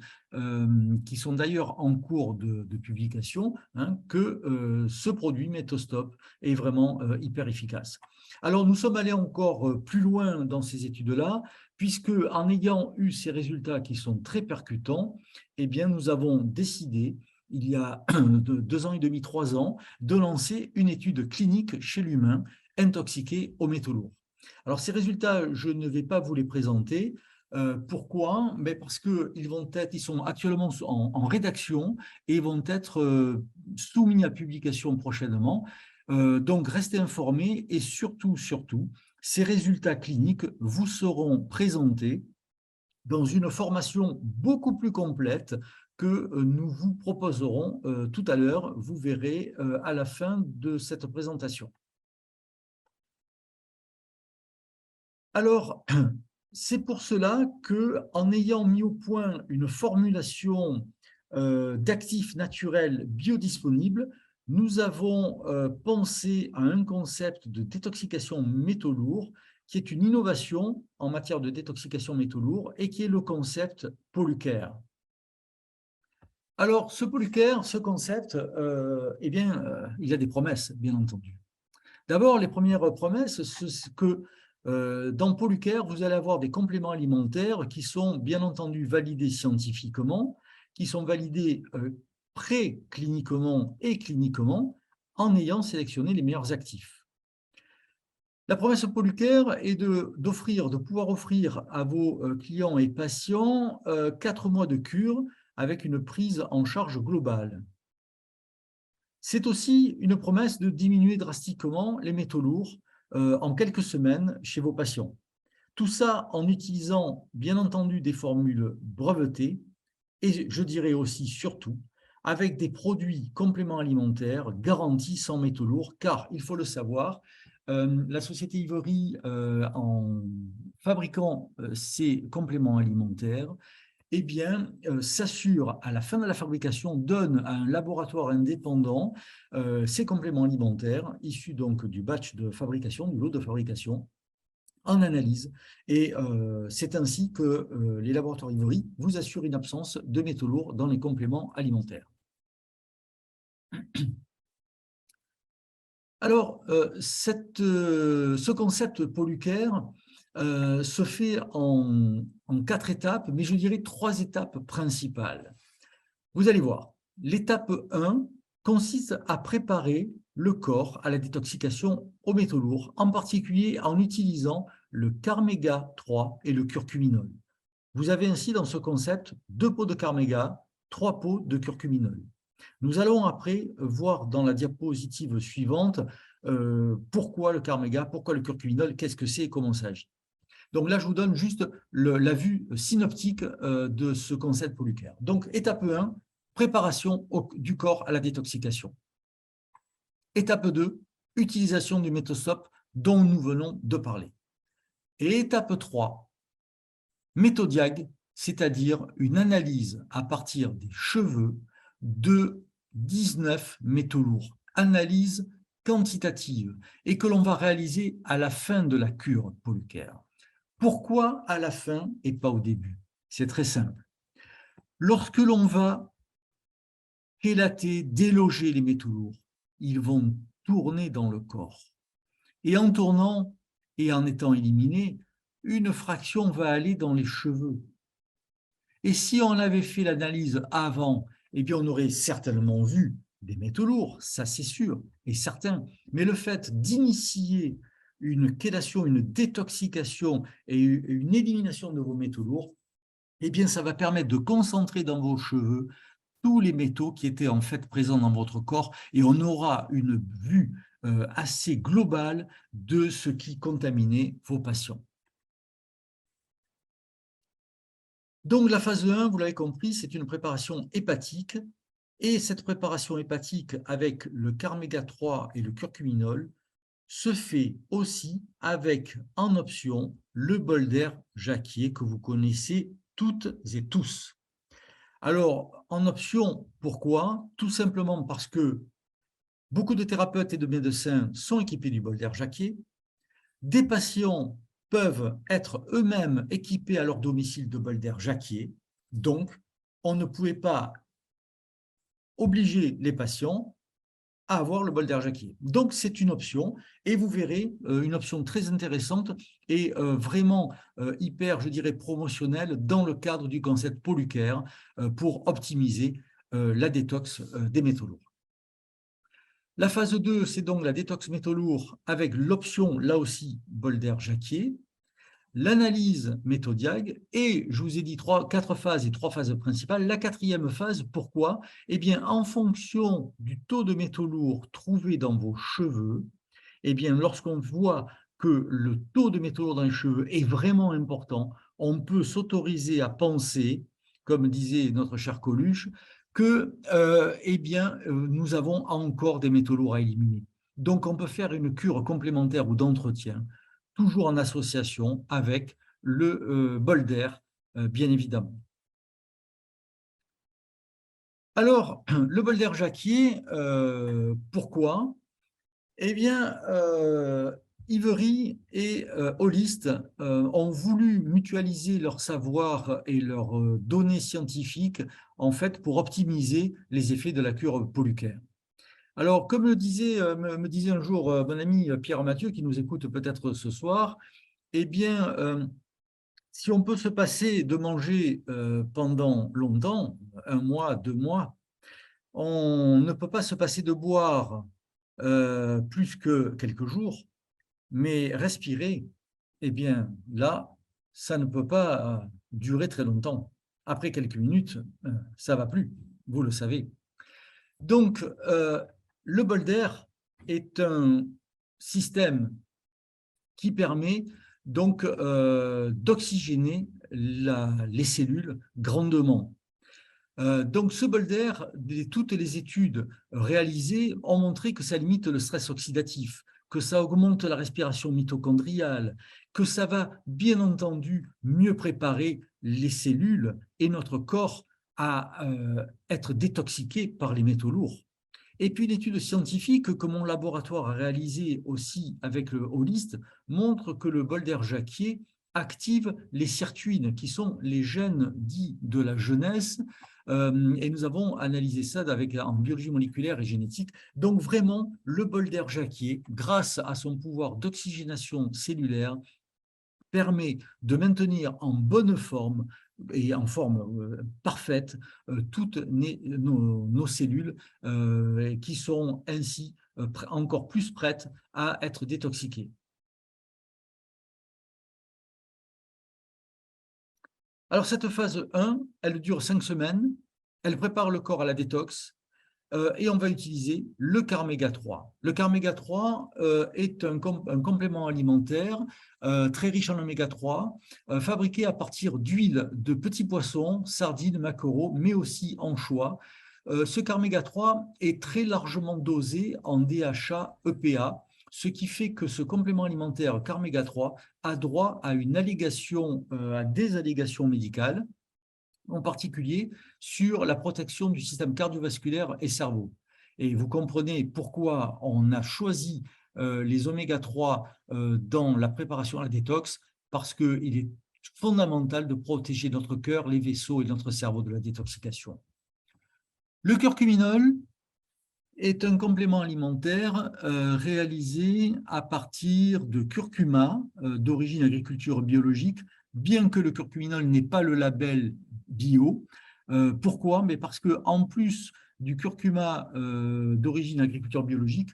qui sont d'ailleurs en cours de publication, que ce produit méthostope est vraiment hyper efficace. Alors, nous sommes allés encore plus loin dans ces études-là, puisque en ayant eu ces résultats qui sont très percutants, nous avons décidé, il y a 2 ans et demi, 3 ans, de lancer une étude clinique chez l'humain intoxiqué aux métaux lourds. Alors, ces résultats, je ne vais pas vous les présenter. Pourquoi? Parce qu'ils sont actuellement en rédaction et vont être soumis à publication prochainement. Donc, restez informés et surtout, ces résultats cliniques vous seront présentés dans une formation beaucoup plus complète que nous vous proposerons tout à l'heure, vous verrez à la fin de cette présentation. Alors, c'est pour cela qu'en ayant mis au point une formulation d'actifs naturels biodisponibles, nous avons pensé à un concept de détoxication métaux lourds qui est une innovation en matière de détoxication métaux lourds et qui est le concept Polycare. Alors, ce Polycare, ce concept, il a des promesses, bien entendu. D'abord, les premières promesses, c'est que dans Polycare, vous allez avoir des compléments alimentaires qui sont bien entendu validés scientifiquement, qui sont validés précliniquement et cliniquement en ayant sélectionné les meilleurs actifs. La promesse Polycare est de pouvoir offrir à vos clients et patients 4 mois de cure avec une prise en charge globale. C'est aussi une promesse de diminuer drastiquement les métaux lourds en quelques semaines chez vos patients. Tout ça en utilisant, bien entendu, des formules brevetées et je dirais aussi, surtout, avec des produits compléments alimentaires garantis sans métaux lourds, car, il faut le savoir, la société Ivory, en fabriquant ces compléments alimentaires, eh bien, s'assure à la fin de la fabrication, donne à un laboratoire indépendant ces compléments alimentaires issus donc du batch de fabrication, du lot de fabrication, en analyse. Et c'est ainsi que les laboratoires Ivory vous assurent une absence de métaux lourds dans les compléments alimentaires. Alors, ce concept Polycare se fait en 4 étapes, mais je dirais 3 étapes principales. Vous allez voir, l'étape 1 consiste à préparer le corps à la détoxication aux métaux lourds, en particulier en utilisant le Carméga 3 et le curcuminol. Vous avez ainsi dans ce concept 2 pots de Carméga, 3 pots de curcuminol. Nous allons après voir dans la diapositive suivante pourquoi le Carméga, pourquoi le curcuminol, qu'est-ce que c'est et comment ça agit. Donc là, je vous donne juste la vue synoptique de ce concept Polycare. Donc, étape 1, préparation du corps à la détoxication. Étape 2, utilisation du méthosope dont nous venons de parler. Et étape 3, méthodiag, c'est-à-dire une analyse à partir des cheveux de 19 métaux lourds. Analyse quantitative et que l'on va réaliser à la fin de la cure Polycare. Pourquoi à la fin et pas au début? C'est très simple. Lorsque l'on va chélater, déloger les métaux lourds, ils vont tourner dans le corps. Et en tournant et en étant éliminés, une fraction va aller dans les cheveux. Et si on avait fait l'analyse avant, eh bien on aurait certainement vu des métaux lourds, ça c'est sûr et certain. Mais le fait d'initier une chélation, une détoxication et une élimination de vos métaux lourds, eh bien, ça va permettre de concentrer dans vos cheveux tous les métaux qui étaient en fait présents dans votre corps et on aura une vue assez globale de ce qui contaminait vos patients. Donc, la phase 1, vous l'avez compris, c'est une préparation hépatique et cette préparation hépatique avec le Carméga 3 et le curcuminol se fait aussi avec, en option, le bol d'air Jacquier que vous connaissez toutes et tous. Alors, en option, pourquoi? Tout simplement parce que beaucoup de thérapeutes et de médecins sont équipés du bol d'air Jacquier. Des patients peuvent être eux-mêmes équipés à leur domicile de bol d'air Jacquier. Donc, on ne pouvait pas obliger les patients à avoir le bol d'air Jacquier. Donc, c'est une option et vous verrez une option très intéressante et vraiment hyper, je dirais, promotionnelle dans le cadre du concept Polycare pour optimiser la détox des métaux lourds. La phase 2, c'est donc la détox métaux lourds avec l'option, là aussi, bol d'air Jacquier, l'analyse méthodiag et je vous ai dit 4 phases et 3 phases principales. La 4e phase, pourquoi? Eh bien, en fonction du taux de métaux lourds trouvé dans vos cheveux, eh bien, lorsqu'on voit que le taux de métaux lourds dans les cheveux est vraiment important, on peut s'autoriser à penser, comme disait notre cher Coluche, que eh bien, nous avons encore des métaux lourds à éliminer. Donc, on peut faire une cure complémentaire ou d'entretien, toujours en association avec le bol d'air, bien évidemment. Alors, le bol d'air jacquier, pourquoi? Eh bien, Ivery et Holist ont voulu mutualiser leur savoir et leurs données scientifiques en fait pour optimiser les effets de la cure Polucaire. Alors, comme me disait un jour mon ami Pierre Mathieu, qui nous écoute peut-être ce soir, eh bien, si on peut se passer de manger pendant longtemps, 1 mois, 2 mois, on ne peut pas se passer de boire plus que quelques jours, mais respirer, eh bien là, ça ne peut pas durer très longtemps. Après quelques minutes, ça ne va plus, vous le savez. Donc, le bol d'air est un système qui permet donc d'oxygéner les cellules grandement. Donc, ce bol d'air, toutes les études réalisées ont montré que ça limite le stress oxydatif, que ça augmente la respiration mitochondriale, que ça va bien entendu mieux préparer les cellules et notre corps à être détoxiqués par les métaux lourds. Et puis l'étude scientifique que mon laboratoire a réalisée aussi avec le Holist montre que le bol d'air jacquier active les sirtuines, qui sont les gènes dits de la jeunesse, et nous avons analysé ça en biologie moléculaire et génétique. Donc vraiment, le bol d'air jacquier, grâce à son pouvoir d'oxygénation cellulaire, permet de maintenir en bonne forme et en forme parfaite toutes nos cellules qui sont ainsi encore plus prêtes à être détoxiquées. Alors cette phase 1, elle dure 5 semaines, elle prépare le corps à la détox, et on va utiliser le Carméga 3. Le Carméga 3 est un complément alimentaire très riche en oméga 3, fabriqué à partir d'huile de petits poissons, sardines, maquereaux, mais aussi anchois. Ce Carméga 3 est très largement dosé en DHA EPA, ce qui fait que ce complément alimentaire Carméga 3 a droit à à des allégations médicales, en particulier sur la protection du système cardiovasculaire et cerveau. Et vous comprenez pourquoi on a choisi les oméga 3 dans la préparation à la détox, parce qu'il est fondamental de protéger notre cœur, les vaisseaux et notre cerveau de la détoxication. Le curcuminol est un complément alimentaire réalisé à partir de curcuma d'origine agriculture biologique, bien que le curcuminol n'ait pas le label bio. Pourquoi? Mais parce qu'en plus du curcuma d'origine agriculture biologique,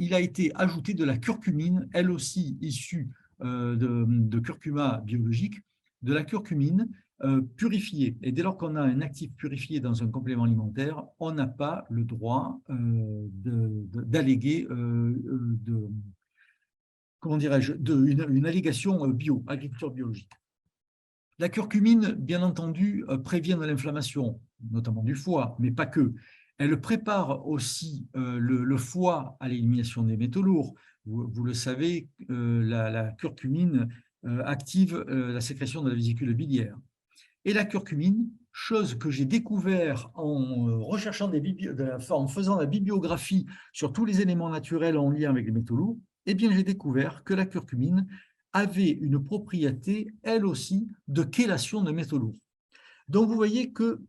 il a été ajouté de la curcumine, elle aussi issue de curcuma biologique, de la curcumine purifié. Et dès lors qu'on a un actif purifié dans un complément alimentaire, on n'a pas le droit d'alléguer comment dirais-je, une allégation bio, agriculture biologique. La curcumine, bien entendu, prévient de l'inflammation, notamment du foie, mais pas que. Elle prépare aussi le foie à l'élimination des métaux lourds. Vous le savez, la curcumine active la sécrétion de la vésicule biliaire. Et la curcumine, chose que j'ai découvert en recherchant en faisant la bibliographie sur tous les éléments naturels en lien avec les métaux lourds, eh bien j'ai découvert que la curcumine avait une propriété, elle aussi, de chélation de métaux lourds. Donc vous voyez que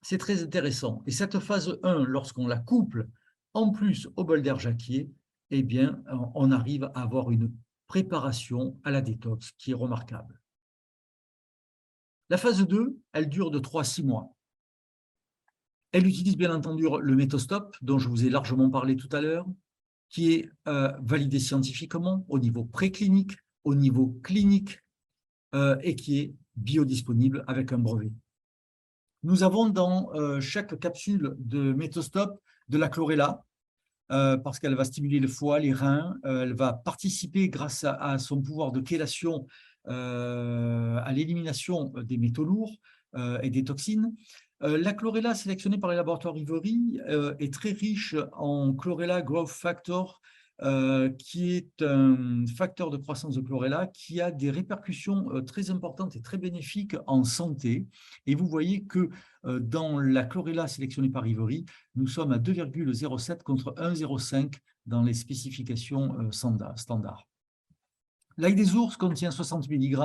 c'est très intéressant. Et cette phase 1, lorsqu'on la couple en plus au bol d'air jacquier, eh bien on arrive à avoir une préparation à la détox qui est remarquable. La phase 2, elle dure de 3 à 6 mois. Elle utilise bien entendu le méthostop, dont je vous ai largement parlé tout à l'heure, qui est validé scientifiquement au niveau préclinique, au niveau clinique, et qui est biodisponible avec un brevet. Nous avons dans chaque capsule de méthostop de la chlorella, parce qu'elle va stimuler le foie, les reins, elle va participer grâce à son pouvoir de chélation à l'élimination des métaux lourds et des toxines. La chlorella sélectionnée par les laboratoires Ivory est très riche en chlorella growth factor, qui est un facteur de croissance de chlorella qui a des répercussions très importantes et très bénéfiques en santé. Et vous voyez que dans la chlorella sélectionnée par Ivory, nous sommes à 2,07 contre 1,05 dans les spécifications standards. L'ail des ours contient 60 mg.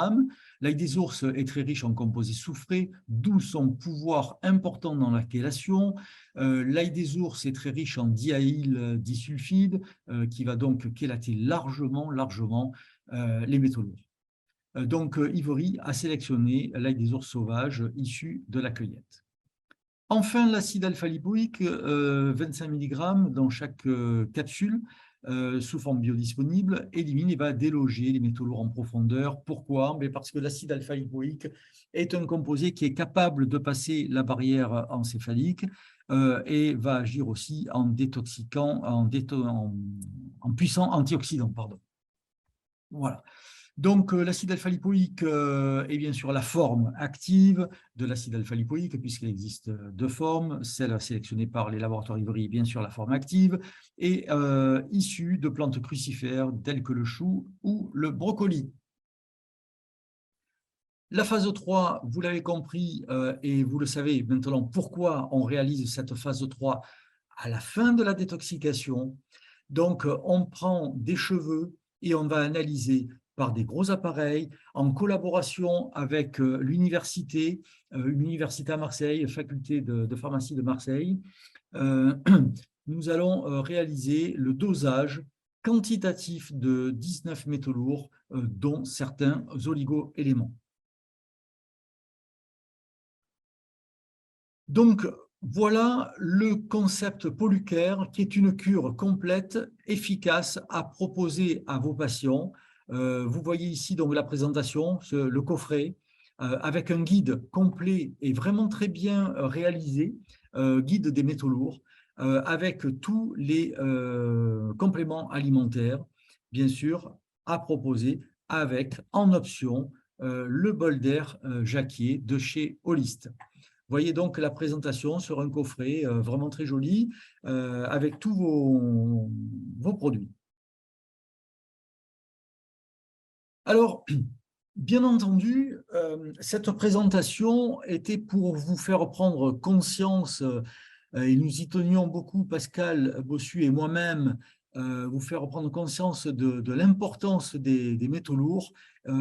L'ail des ours est très riche en composés soufrés, d'où son pouvoir important dans la chélation. L'ail des ours est très riche en diayle disulfide, qui va donc chélater largement les métaux lourds. Donc, Ivory a sélectionné l'ail des ours sauvages issu de la cueillette. Enfin, l'acide alpha-lipoïque, 25 mg dans chaque capsule, sous forme biodisponible, élimine et va déloger les métaux lourds en profondeur. Pourquoi? Parce que l'acide alpha-lipoïque est un composé qui est capable de passer la barrière encéphalique et va agir aussi en détoxiquant, en puissant antioxydant. Pardon. Voilà. Donc, l'acide alpha-lipoïque est bien sûr la forme active de l'acide alpha-lipoïque, puisqu'il existe deux formes, celle sélectionnée par les laboratoires Ivory, bien sûr la forme active, et issue de plantes crucifères telles que le chou ou le brocoli. La phase 3, vous l'avez compris, et vous le savez maintenant pourquoi on réalise cette phase 3 à la fin de la détoxication. Donc, on prend des cheveux et on va analyser par des gros appareils, en collaboration avec l'université, à Marseille, faculté de pharmacie de Marseille. Nous allons réaliser le dosage quantitatif de 19 métaux lourds, dont certains oligo-éléments. Donc, voilà le concept Polucare, qui est une cure complète, efficace à proposer à vos patients. Vous voyez ici donc la présentation, le coffret, avec un guide complet et vraiment très bien réalisé, guide des métaux lourds, avec tous les compléments alimentaires, bien sûr, à proposer, avec en option le bol d'air Jacquier de chez Holist. Vous voyez donc la présentation sur un coffret vraiment très joli avec tous vos produits. Alors, bien entendu, cette présentation était pour vous faire prendre conscience, et nous y tenions beaucoup, Pascal Bossu et moi-même, vous faire prendre conscience de l'importance des métaux lourds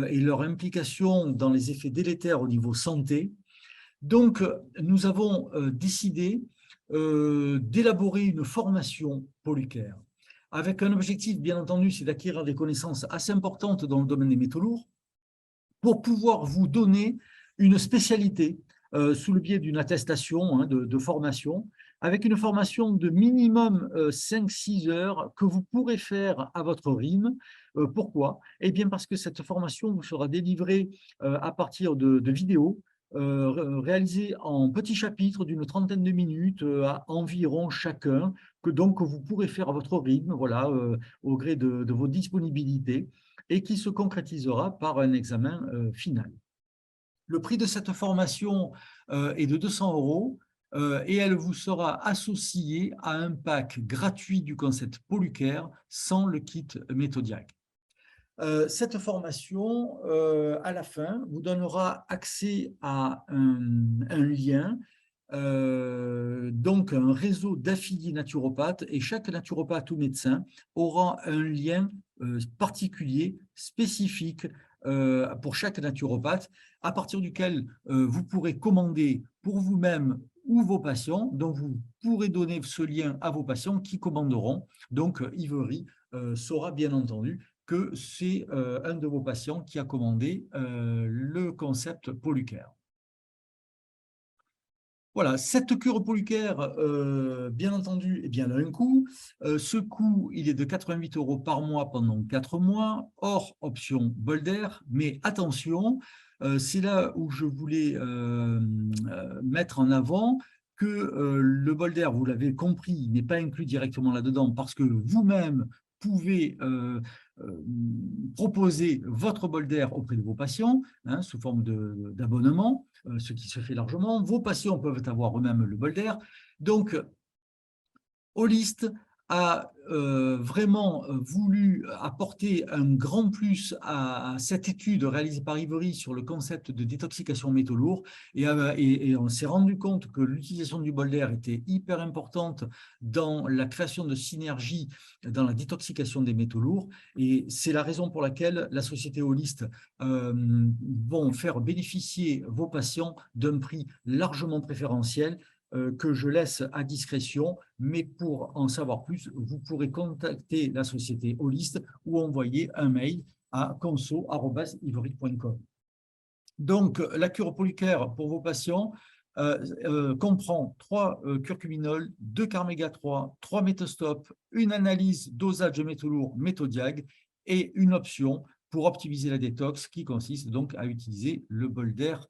et leur implication dans les effets délétères au niveau santé. Donc, nous avons décidé d'élaborer une formation Polucare avec un objectif, bien entendu, c'est d'acquérir des connaissances assez importantes dans le domaine des métaux lourds pour pouvoir vous donner une spécialité sous le biais d'une attestation de formation, avec une formation de minimum 5-6 heures que vous pourrez faire à votre rythme. Pourquoi? Eh bien, parce que cette formation vous sera délivrée à partir de vidéos réalisés en petits chapitres d'une trentaine de minutes à environ chacun, que donc vous pourrez faire à votre rythme, voilà, au gré de vos disponibilités, et qui se concrétisera par un examen final. Le prix de cette formation est de 200 € et elle vous sera associée à un pack gratuit du concept Polucare sans le kit Méthodiac. Cette formation, à la fin, vous donnera accès à un lien, donc un réseau d'affiliés naturopathes, et chaque naturopathe ou médecin aura un lien particulier, spécifique pour chaque naturopathe, à partir duquel vous pourrez commander pour vous-même ou vos patients, donc vous pourrez donner ce lien à vos patients qui commanderont. Donc Ivory saura bien entendu que c'est un de vos patients qui a commandé le concept Polucare. Voilà, cette cure Polucare, bien entendu, eh bien, elle a un coût. Ce coût, il est de 88 € par mois pendant 4 mois, hors option bol d'air. Mais attention, c'est là où je voulais mettre en avant que le bol d'air, vous l'avez compris, n'est pas inclus directement là-dedans parce que vous-même, pouvez proposer votre bol d'air auprès de vos patients, hein, sous forme d'abonnement, ce qui se fait largement. Vos patients peuvent avoir eux-mêmes le bol d'air. Donc, Holist a vraiment voulu apporter un grand plus à cette étude réalisée par Ivory sur le concept de détoxication aux métaux lourds, et on s'est rendu compte que l'utilisation du bol d'air était hyper importante dans la création de synergie dans la détoxication des métaux lourds, et c'est la raison pour laquelle la société Holist vont faire bénéficier vos patients d'un prix largement préférentiel que je laisse à discrétion, mais pour en savoir plus, vous pourrez contacter la société Holist ou envoyer un mail à conso@ivory.com. Donc, la cure Polycare pour vos patients comprend 3 curcuminols, 2 carméga 3, 3 méthostops, une analyse dosage de métaux lourds, méthodiag, et une option pour optimiser la détox qui consiste donc à utiliser le bol d'air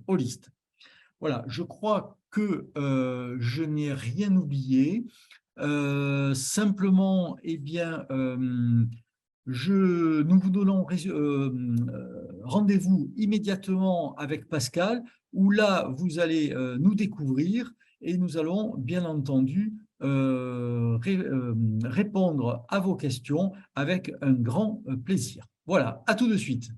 Holist. Voilà, je crois que je n'ai rien oublié. Simplement, eh bien, nous vous donnons rendez-vous immédiatement avec Pascal, où là, vous allez nous découvrir et nous allons, bien entendu, répondre à vos questions avec un grand plaisir. Voilà, à tout de suite.